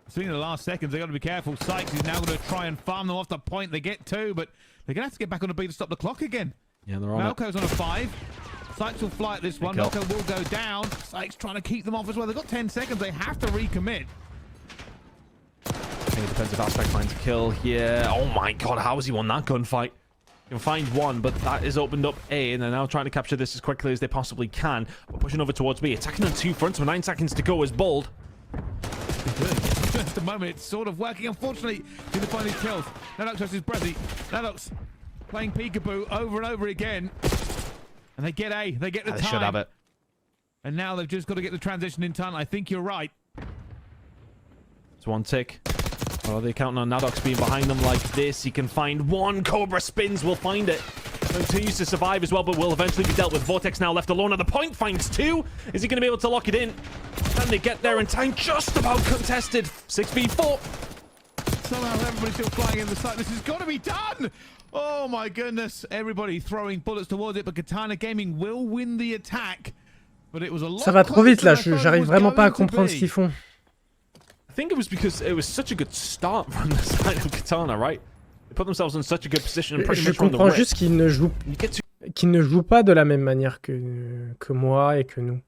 Speaking of the last seconds, they've got to be careful. Sykes is now going to try and farm them off the point they get to, but they're going to have to get back on the B to stop the clock again. Yeah, they're on Malco's on a 5. Sykes will fly at this one. Kill. Malco will go down. Sykes trying to keep them off as well. They've got 10 seconds. They have to recommit. I think the defensive aspect finds a kill here. Oh my god, how has he won that gunfight? You can find one, but that has opened up A, and they're now trying to capture this as quickly as they possibly can. But pushing over towards B, attacking on 2 fronts with 9 seconds to go is bold. At the moment, it's sort of working. Unfortunately, to the final kills. Nanox versus Brezzy. Nanox playing peekaboo over and over again. And they get A. They get the time. They should have it. And now they've just got to get the transition in time. I think you're right. It's 1 tick. Well, they're counting on Nadox being behind them like this. He can find 1. Cobra spins. Will find it. Continues to survive as well, but will eventually be dealt with. Vortex now left alone at the point. Finds 2. Is he going to be able to lock it in? Can they get there in time? Just about contested. 6v4. Somehow everybody's still flying in the sight. This has got to be done. Oh my goodness. Everybody throwing bullets towards it, but Katana Gaming will win the attack. But it was a lot. Ça va trop vite là, j'arrive vraiment pas à comprendre ce qu'ils font. I think it was because it was such a good start from the side of Katana, right? They put themselves in such a good position and pretty Je much on the comprends rip. juste qu'ils ne jouent pas de la même manière que moi et que nous.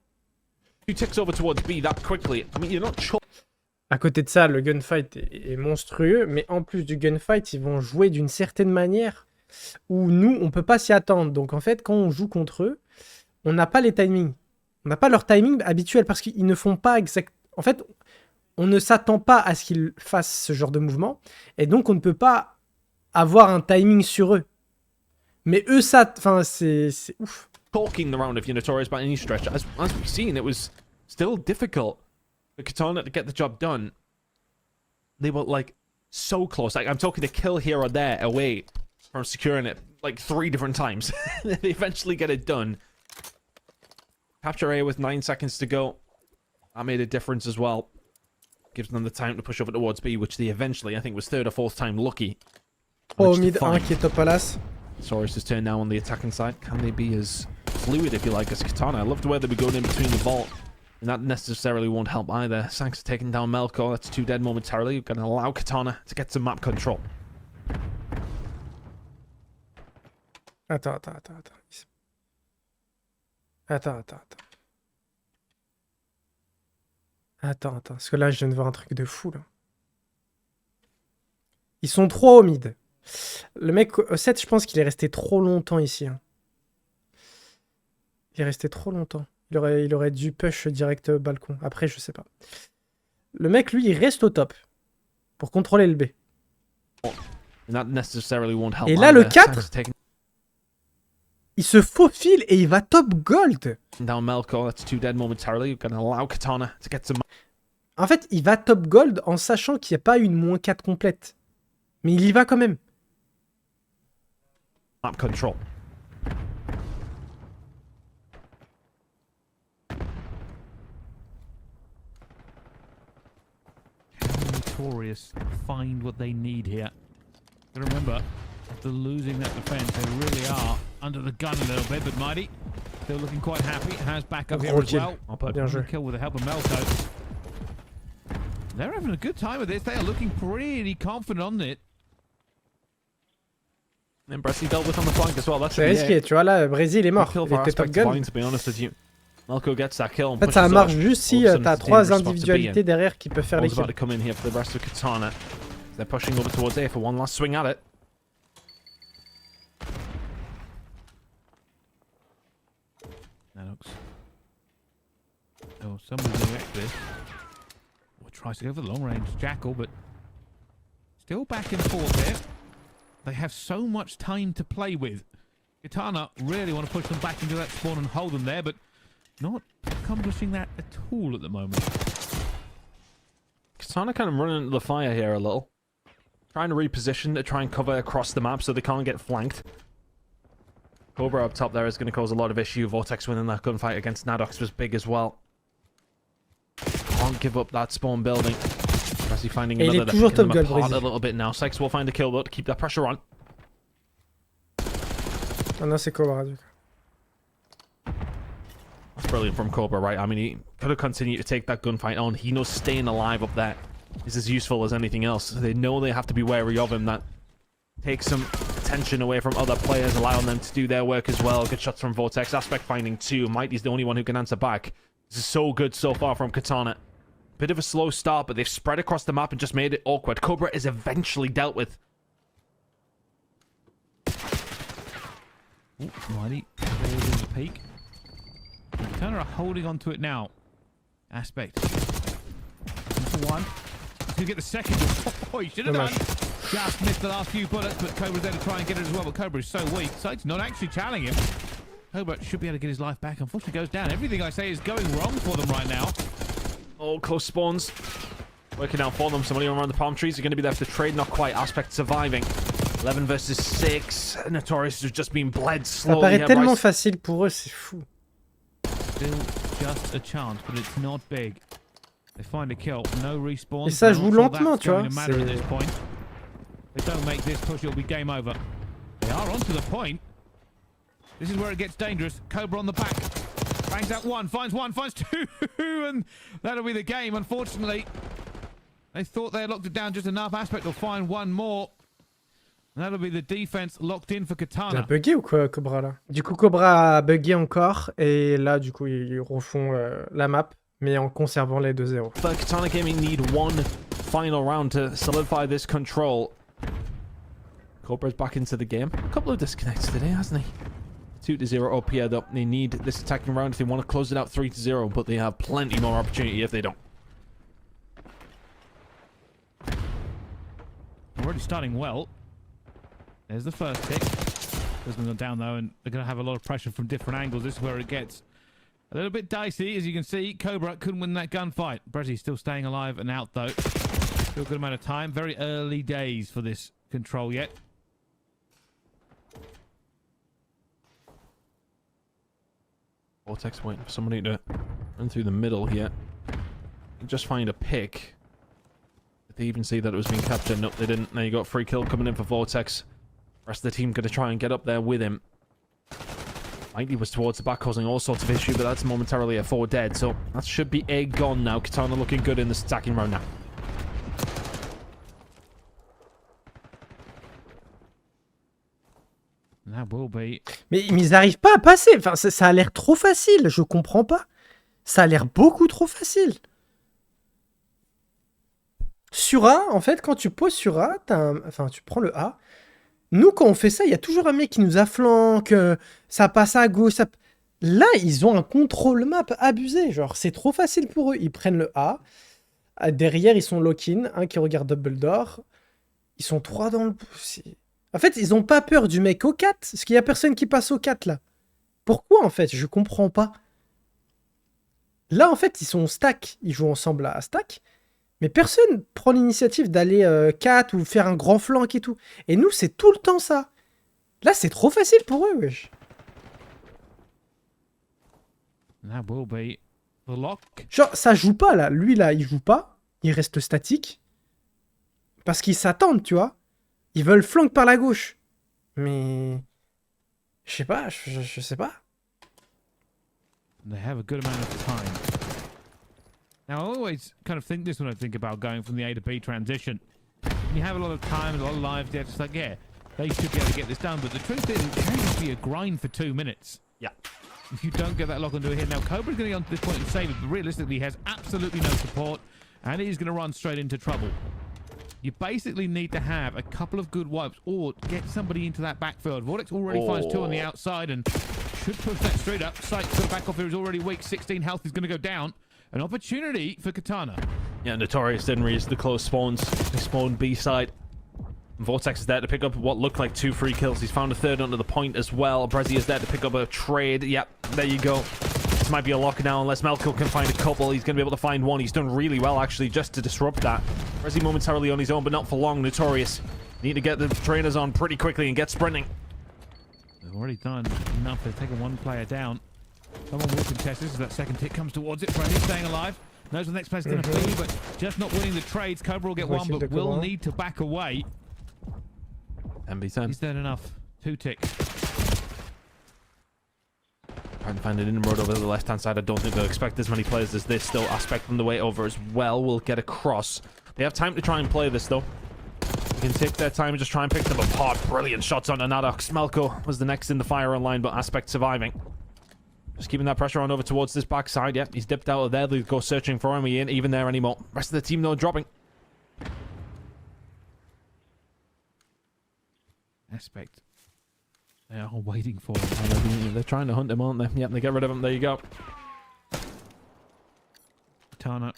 2 ticks over towards B that quickly. I mean, you're not sure. À côté de ça, le gunfight est monstrueux, mais en plus du gunfight, ils vont jouer d'une certaine manière où nous, on peut pas s'y attendre. Donc en fait, quand on joue contre eux, on n'a pas les timings. On n'a pas leur timing habituel parce qu'ils ne font pas exact. En fait, on ne s'attend pas à ce qu'ils fassent ce genre de mouvement, et donc on ne peut pas avoir un timing sur eux. Mais eux, ça, enfin, c'est ouf. Talking the round of Notorious by any stretch. As we've seen, it was still difficult for Katana to get the job done. They were like so close. Like I'm talking a kill here or there away from securing it like 3 different times. They eventually get it done. Capture A with 9 seconds to go. That made a difference as well. Gives them the time to push over towards B, which they eventually, I think, was 3rd or 4th time lucky. Oh, mid 1 qui est top palace. Saurus has turned now on the attacking side. Can they be as fluid, if you like, as Katana? I loved where they were going in between the vault. And that necessarily won't help either. Sanks taking down Melko. That's 2 dead momentarily. You're going to allow Katana to get some map control. Attends. Parce que là, je viens de voir un truc de fou, là. Ils sont 3 au mid. Le mec au 7, je pense qu'il est resté trop longtemps ici. Hein. Il est resté trop longtemps. Il aurait dû push direct balcon. Après, je sais pas. Le mec, lui, il reste au top. Pour contrôler le B. Et là, le 4, il se faufile et il va top gold. En fait, il va top gold en sachant qu'il n'y a pas une -4 complète. Mais il y va quand même. Map control. Notorious find what they need here. Gotta remember, after losing that defense, they really are under the gun a little bit, but Mighty still looking quite happy. Has backup here as well. Bien joué. Kill with the help of Melko. They're having a good time with this. They are looking pretty confident on it. And Bressy dealt with on the flank as well. That's C'est risqué, tu vois là, Brésil est mort. Il était top gun. Melko gets that kill. En fait, ça marche juste si t'as 3 individualités derrière qui peuvent faire les kills. About to come in here for the rest of Katana. They're pushing over towards A for one last swing at it. Maddox. Oh, somebody's going to wreck this. Oh, tries to go for the long range jackal, but still back and forth here. They have so much time to play with. Katana really want to push them back into that spawn and hold them there, but not accomplishing that at all at the moment. Katana kind of running into the fire here a little. Trying to reposition to try and cover across the map so they can't get flanked. Cobra up top there is going to cause a lot of issue. Vortex winning that gunfight against Maddox was big as well. Can't give up that spawn building. Merci finding another. They're picking them apart a little bit now. Sykes will find a kill though to keep that pressure on. Ah non, c'est Cobra du coup. That's brilliant from Cobra, right? I mean, he could have continued to take that gunfight on. He knows staying alive up there is as useful as anything else. They know they have to be wary of him. That takes some attention away from other players, allowing them to do their work as well. Good shots from Vortex. Aspect finding 2. Mighty's the only one who can answer back. This is so good so far from Katana. Bit of a slow start, but they've spread across the map and just made it awkward. Cobra is eventually dealt with. Ooh, Mighty, there's a peak. Katana are holding on to it now. Aspect. For one. To get the second. Oh, he should have done. Just missed the last few bullets, but Cobra's there to try and get it as well. But Cobra is so weak. Sykes not actually challenging him. Cobra should be able to get his life back. Unfortunately, goes down. Everything I say is going wrong for them right now. Oh, close spawns. Working out for them. Somebody around the palm trees are going to be there for the trade. Not quite. Aspect surviving. 11 versus 6. Notorious has just been bled slowly. Ça paraît tellement facile pour eux, c'est fou. Still just a chance, but it's not big. They find a kill. No respawn. Et ça joue lentement, tu vois. They don't make this push, it'll be game over. They are onto the point. This is where it gets dangerous. Cobra on the back. Bangs out one, finds 2, and that'll be the game. Unfortunately, they thought they had locked it down just enough. Aspect will find one more. And that'll be the defense locked in for Katana. Il a bugué ou quoi, Cobra, là? Du coup, Cobra a bugué encore, et là, du coup, ils refont la map, mais en conservant les 2-0. But Katana Gaming need one final round to solidify this control. Cobra's back into the game. A couple of disconnects today, hasn't he? 2-0 up here, though. They need this attacking round if they want to close it out 3-0, but they have plenty more opportunity if they don't. Already starting well. There's the first tick. Doesn't go down though, and they're going to have a lot of pressure from different angles. This is where it gets a little bit dicey. As you can see, Cobra couldn't win that gunfight. Brezzy still staying alive and out though. Still a good amount of time. Very early days for this control yet. Vortex waiting for somebody to run through the middle here. Just find a pick. Did they even see that it was being captured? Nope, they didn't. Now you got a free kill coming in for Vortex. Rest of the team going to try and get up there with him. Mighty was towards the back, causing all sorts of issue, but that's momentarily a 4 dead. So that should be a gone now. Katana looking good in this attacking round now. That will be... Mais ils n'arrivent pas à passer. Enfin, ça a l'air trop facile. Je comprends pas. Ça a l'air beaucoup trop facile. Sur A, en fait, quand tu poses sur A, enfin, tu prends le A. Nous, quand on fait ça, il y a toujours un mec qui nous afflanque, ça passe à gauche. Là, ils ont un contrôle map abusé. Genre, c'est trop facile pour eux. Ils prennent le A. Derrière, ils sont lock-in. Un qui regarde double door. Ils sont 3 dans le... En fait, ils ont pas peur du mec au 4. Parce qu'il y a personne qui passe au 4, là. Pourquoi, en fait? Je comprends pas. Là, en fait, ils sont stack. Ils jouent ensemble à stack. Mais personne prend l'initiative d'aller 4 ou faire un grand flank et tout. Et nous, c'est tout le temps ça. Là, c'est trop facile pour eux, wesh. That will be the lock. Genre, ça joue pas, là. Lui, là, il joue pas. Il reste statique. Parce qu'ils s'attendent, tu vois. Ils veulent flank par la gauche. Mais... Je sais pas, je sais pas. They have a good amount of time. Now, I always kind of think this when I think about going from the A to B transition. When you have a lot of time and a lot of lives there, it's like, yeah, they should be able to get this done. But the truth is, it can just be a grind for 2 minutes. Yeah. If you don't get that lock onto a hit. Now, Cobra's going to go to this point and save it, but realistically, he has absolutely no support, and he's going to run straight into trouble. You basically need to have a couple of good wipes or get somebody into that backfield. Vortex already finds 2 on the outside and should push that straight up. Sight's going to back off here. He's already weak. 16 health is going to go down. An opportunity for Katana. Yeah, Notorious didn't reach the close spawns. He spawned B side. Vortex is there to pick up what looked like 2 free kills. He's found a third under the point as well. Brezzy is there to pick up a trade. Yep, there you go. This might be a lockdown unless Melko can find a couple. He's going to be able to find one. He's done really well, actually, just to disrupt that. Brezzy momentarily on his own, but not for long. Notorious. Need to get the trainers on pretty quickly and get sprinting. They've already done enough. They've taken one player down. Someone will contest this as that second tick comes towards it. Brezzy staying alive. Knows where the next player's going to be, but just not winning the trades. Cobra will get one, but will need to back away. MB10. He's done enough. 2 tick. Trying to find an inroad over the left-hand side. I don't think they'll expect as many players as this. Still, Aspect on the way over as well. Will get across. They have time to try and play this, though. They can take their time and just try and pick them apart. Brilliant shots on Anadox. Melko was the next in the firing line, but Aspect surviving. Just keeping that pressure on over towards this backside. Yep, he's dipped out of there. They'll go searching for him. He ain't even there anymore. Rest of the team, though, dropping. Aspect. They are waiting for him. They're trying to hunt him, aren't they? Yep, they get rid of him. There you go. Katana.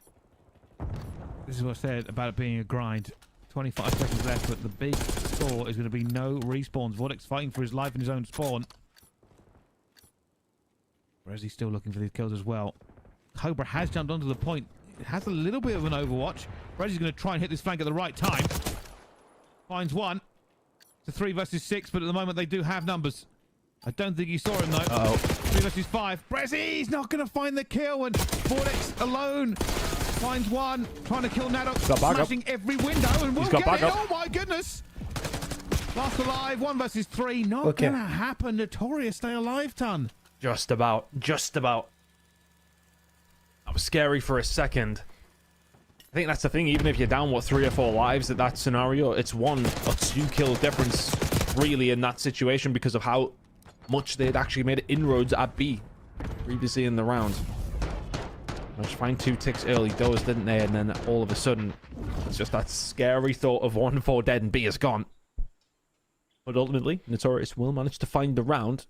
This is what I said about it being a grind. 25 seconds left, but the big score is going to be no respawns. Vortex fighting for his life in his own spawn. Brezzy's still looking for these kills as well. Cobra has jumped onto the point. It has a little bit of an overwatch. Brezzy's going to try and hit this flank at the right time. Finds one. It's a 3 versus 6, but at the moment they do have numbers. I don't think you saw him though. Uh-oh. 3 versus 5. Brezzy's not going to find the kill, and Vortex alone finds one. Trying to kill Nadox, smashing every window, and will get it. Oh my goodness! Last alive, 1 versus 3. Not going to happen. Notorious stay alive, ton. Just about. Just about. That was scary for a second. I think that's the thing. Even if you're down, what, 3 or 4 lives at that scenario, it's 1 or 2 kill difference, really, in that situation because of how much they'd actually made inroads at B previously in the round. Managed to find 2 ticks early doors, didn't they? And then all of a sudden, it's just that scary thought of 1-4 dead and B is gone. But ultimately, Notorious will manage to find the round.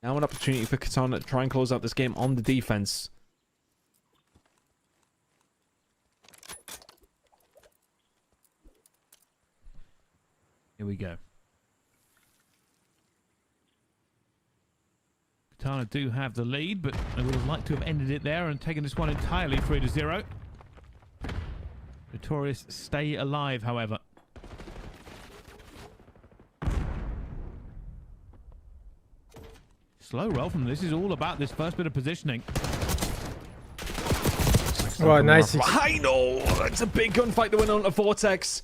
Now an opportunity for Katana to try and close out this game on the defense. Here we go. Katana do have the lead, but they would have liked to have ended it there and taken this one entirely 3-0. Notorious stay alive, however. Slow roll from this is all about this first bit of positioning. Oh, nice. I know! It's a big gunfight to win on a Vortex.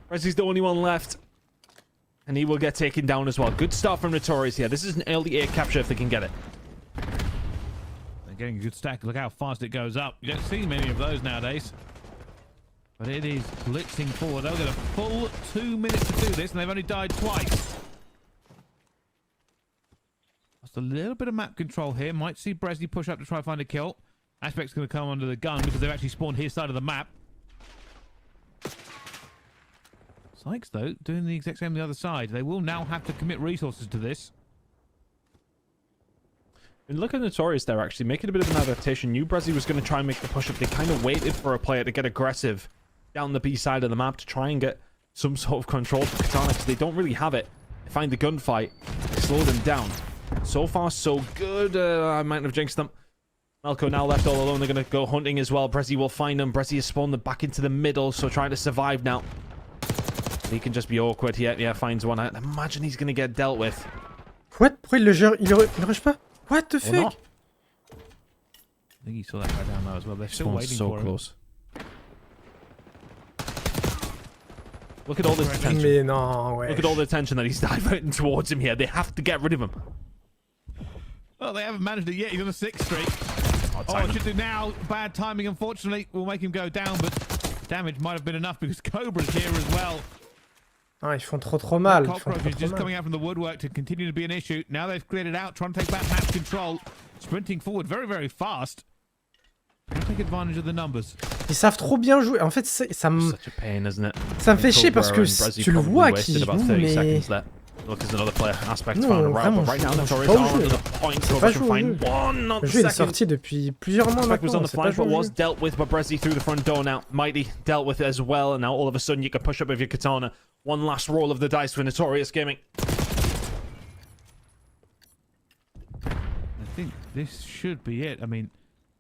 Brezzy's the only one left. And he will get taken down as well. Good start from Notorious here. This is an early 8 capture if they can get it. They're getting a good stack. Look how fast it goes up. You don't see many of those nowadays. But it is blitzing forward. They'll get a full 2 minutes to do this, and they've only died twice. Lost a little bit of map control here. Might see Brezzy push up to try and find a kill. Aspect's going to come under the gun because they've actually spawned his side of the map. Sykes, though, doing the exact same on the other side. They will now have to commit resources to this. And look at Notorious there, actually, making a bit of an adaptation. Knew Brezzy was going to try and make the push-up. They kind of waited for a player to get aggressive down the B side of the map to try and get some sort of control for Katana, because they don't really have it. They find the gunfight. They slow them down. So far, so good. I might have jinxed them. Melko now left all alone. They're going to go hunting as well. Brezzy will find them. Brezzy has spawned them back into the middle, so trying to survive now. He can just be awkward here. Yeah, finds one. I imagine he's going to get dealt with. What? Pourquoi il rush pas? What the fuck? I think he saw that guy down there as well. They're still waiting so for close. Look at all this attention. Mais non, ouais. Look at all the attention that he's diverting towards him here. They have to get rid of him. Well, they haven't managed it yet. He's on a 6th streak. Oh, should do now. Bad timing, unfortunately. Will make him go down, but damage might have been enough because Cobra's here as well. Ah, ils font trop mal. Cockroach is just coming out from the woodwork to continue to be an issue. Now they've cleared it out, trying to take back map control. Sprinting forward very, very fast. Trying to take advantage of the numbers. Ils savent trop bien jouer. En fait, ça me... Such a pain, isn't it? Ça me fait chier parce que tu le vois qui joue, mais... Look, there's another player aspect Non, found around, vraiment, but right now je Notorious joue pas au are jeu. under the point, Je so pas if I can joué au find jeu. one, not Le the jeu il est second. sorti depuis plusieurs mois Aspect was on maintenant. the C'est pas flank, joué but au was jeu. dealt with by Brezzy through the front door now. Mighty dealt with it as well, and now all of a sudden you can push up with your katana. One last roll of the dice for Notorious Gaming. I think this should be it. I mean,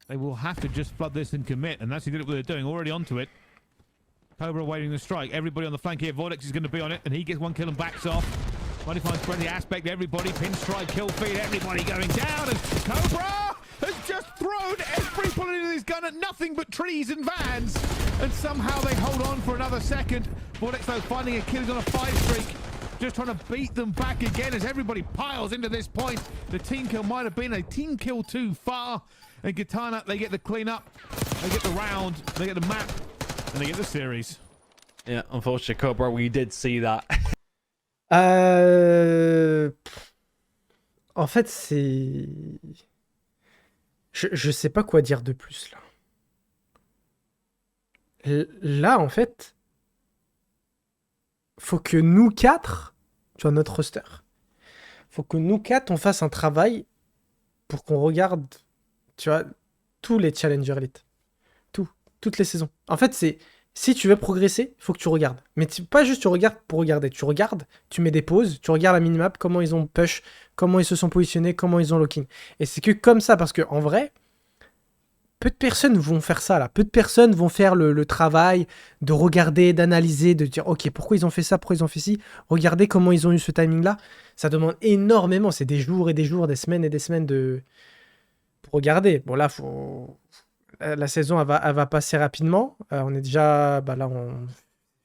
they will have to just flood this and commit, and that's exactly what they're doing. Already onto it. Cobra awaiting the strike. Everybody on the flank here. Vortex is going to be on it, and he gets one kill and backs off. Mighty finds Brezzy aspect. Everybody pinstripe, kill feed. Everybody going down, and Cobra has just thrown every bullet in his gun at nothing but trees and vans, and somehow they hold on for another second. Vortex though finding a kill. He's on a 5 streak. Just trying to beat them back again as everybody piles into this point. The team kill might have been a team kill too far. And Katana, they get the cleanup, they get the round, they get the map, and they get the series. Yeah, unfortunately, Cobra, we did see that. En fait, c'est... Je sais pas quoi dire de plus, là. Là, en fait, faut que nous 4, tu vois, notre roster, faut que nous 4, on fasse un travail pour qu'on regarde, tu vois, tous les Challenger Elite. Toutes les saisons. En fait, c'est... Si tu veux progresser, il faut que tu regardes. Mais pas juste tu regardes pour regarder. Tu regardes, tu mets des pauses, tu regardes la minimap, comment ils ont push, comment ils se sont positionnés, comment ils ont locking. Et c'est que comme ça, parce que en vrai, peu de personnes vont faire ça là. Peu de personnes vont faire le travail de regarder, d'analyser, de dire ok, pourquoi ils ont fait ça, pourquoi ils ont fait ci. Regardez comment ils ont eu ce timing là. Ça demande énormément. C'est des jours et des jours, des semaines et des semaines pour regarder. Bon là, faut... La saison, elle va passer rapidement. On est déjà... Bah là, on...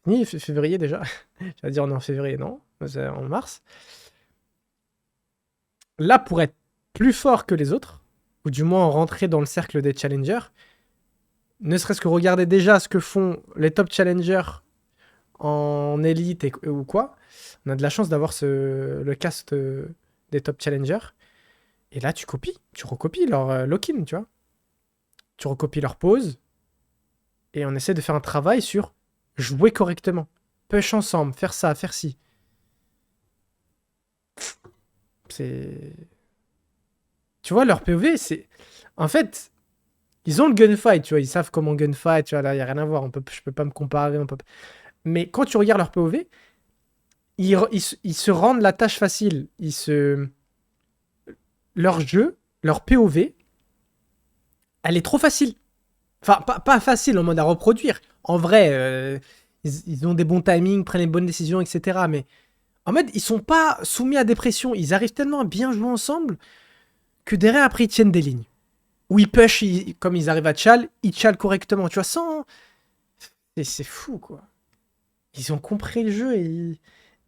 Ni février déjà. J'allais dire on est en février, non. C'est en mars. Là, pour être plus fort que les autres, ou du moins rentrer dans le cercle des challengers, ne serait-ce que regarder déjà ce que font les top challengers en élite ou quoi, on a de la chance d'avoir le cast des top challengers. Et là, tu recopies leur lock-in, tu vois. Tu recopies leur pause et on essaie de faire un travail sur jouer correctement. Push ensemble, faire ça, faire ci. C'est... Tu vois, leur POV, c'est... En fait, ils ont le gunfight, tu vois, ils savent comment gunfight, tu vois, là, il n'y a rien à voir, je peux pas me comparer. Mais quand tu regardes leur POV, ils se rendent la tâche facile. Leur jeu, leur POV, elle est trop facile. Enfin, pas facile en mode à reproduire. En vrai, ils ont des bons timings, prennent les bonnes décisions, etc. Mais en mode, ils sont pas soumis à des pressions. Ils arrivent tellement à bien jouer ensemble que derrière, après, ils tiennent des lignes. Où ils push, comme ils arrivent à chal, ils chal correctement. Tu vois, sans... C'est fou, quoi. Ils ont compris le jeu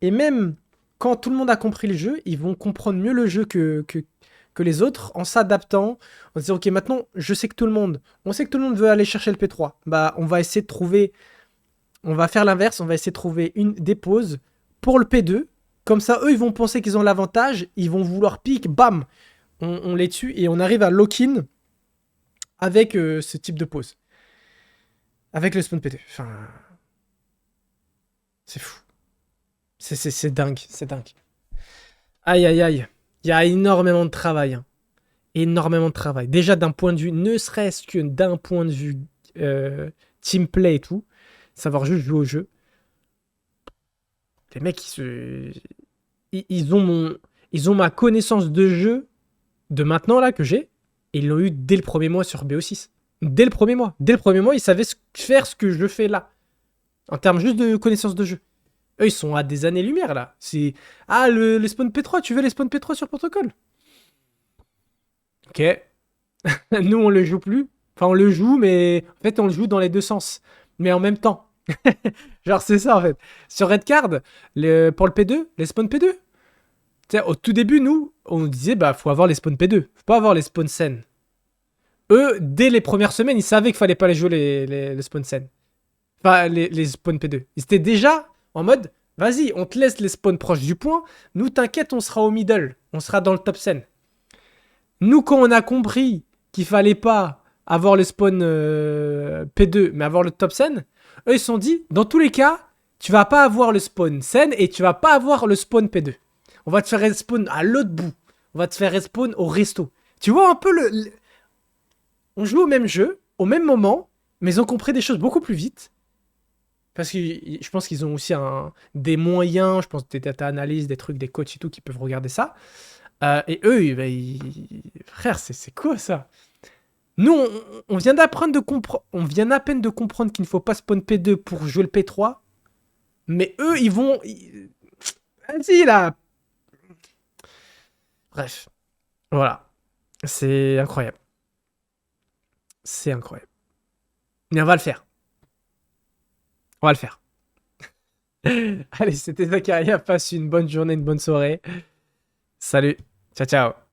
et même quand tout le monde a compris le jeu, ils vont comprendre mieux le jeu que les autres en s'adaptant, en disant ok, maintenant on sait que tout le monde veut aller chercher le P3, bah on va essayer de trouver, on va faire l'inverse, on va essayer de trouver des pauses pour le P2, comme ça eux ils vont penser qu'ils ont l'avantage, ils vont vouloir pique, bam, on les tue et on arrive à lock-in avec ce type de pause, avec le spawn P2. Enfin, c'est fou, c'est dingue, c'est dingue. Aïe aïe aïe. Il y a énormément de travail. Hein. Énormément de travail. Déjà d'un point de vue, ne serait-ce que d'un point de vue team play et tout, savoir juste jouer au jeu. Les mecs, ils ont ma connaissance de jeu de maintenant là que j'ai, et ils l'ont eu dès le premier mois sur BO6. Dès le premier mois. Dès le premier mois, ils savaient faire ce que je fais là. En termes juste de connaissance de jeu. Eux, ils sont à des années-lumière, là. C'est... Ah, les spawn P3, tu veux les spawn P3 sur protocole? Ok. Nous, on le joue plus. Enfin, on le joue, mais... En fait, on le joue dans les deux sens. Mais en même temps. Genre, c'est ça, en fait. Sur Redcard, pour le P2, les spawn P2. Tu sais, au tout début, nous, on nous disait, bah, faut avoir les spawn P2. Faut pas avoir les spawn scènes. Eux, dès les premières semaines, ils savaient qu'il fallait pas les jouer les spawn scènes. Enfin, les spawn P2. Ils étaient déjà... En mode, vas-y, on te laisse les spawns proches du point. Nous, t'inquiète, on sera au middle. On sera dans le top scène. Nous, quand on a compris qu'il fallait pas avoir le spawn P2, mais avoir le top scène, eux, ils se sont dit, dans tous les cas, tu vas pas avoir le spawn scène et tu vas pas avoir le spawn P2. On va te faire respawn à l'autre bout. On va te faire respawn au resto. Tu vois un peu On joue au même jeu, au même moment, mais ils ont compris des choses beaucoup plus vite. Parce que je pense qu'ils ont aussi des moyens, je pense des data analyses, des trucs, des coachs et tout qui peuvent regarder ça. Et eux, frère, c'est quoi ça? Nous, on vient d'apprendre on vient à peine de comprendre qu'il ne faut pas spawn P2 pour jouer le P3. Mais eux, ils vont... Vas-y, là. Bref. Voilà. C'est incroyable. C'est incroyable. Mais on va le faire. On va le faire. Allez, c'était Zakaria. Passe une bonne journée, une bonne soirée. Salut. Ciao, ciao.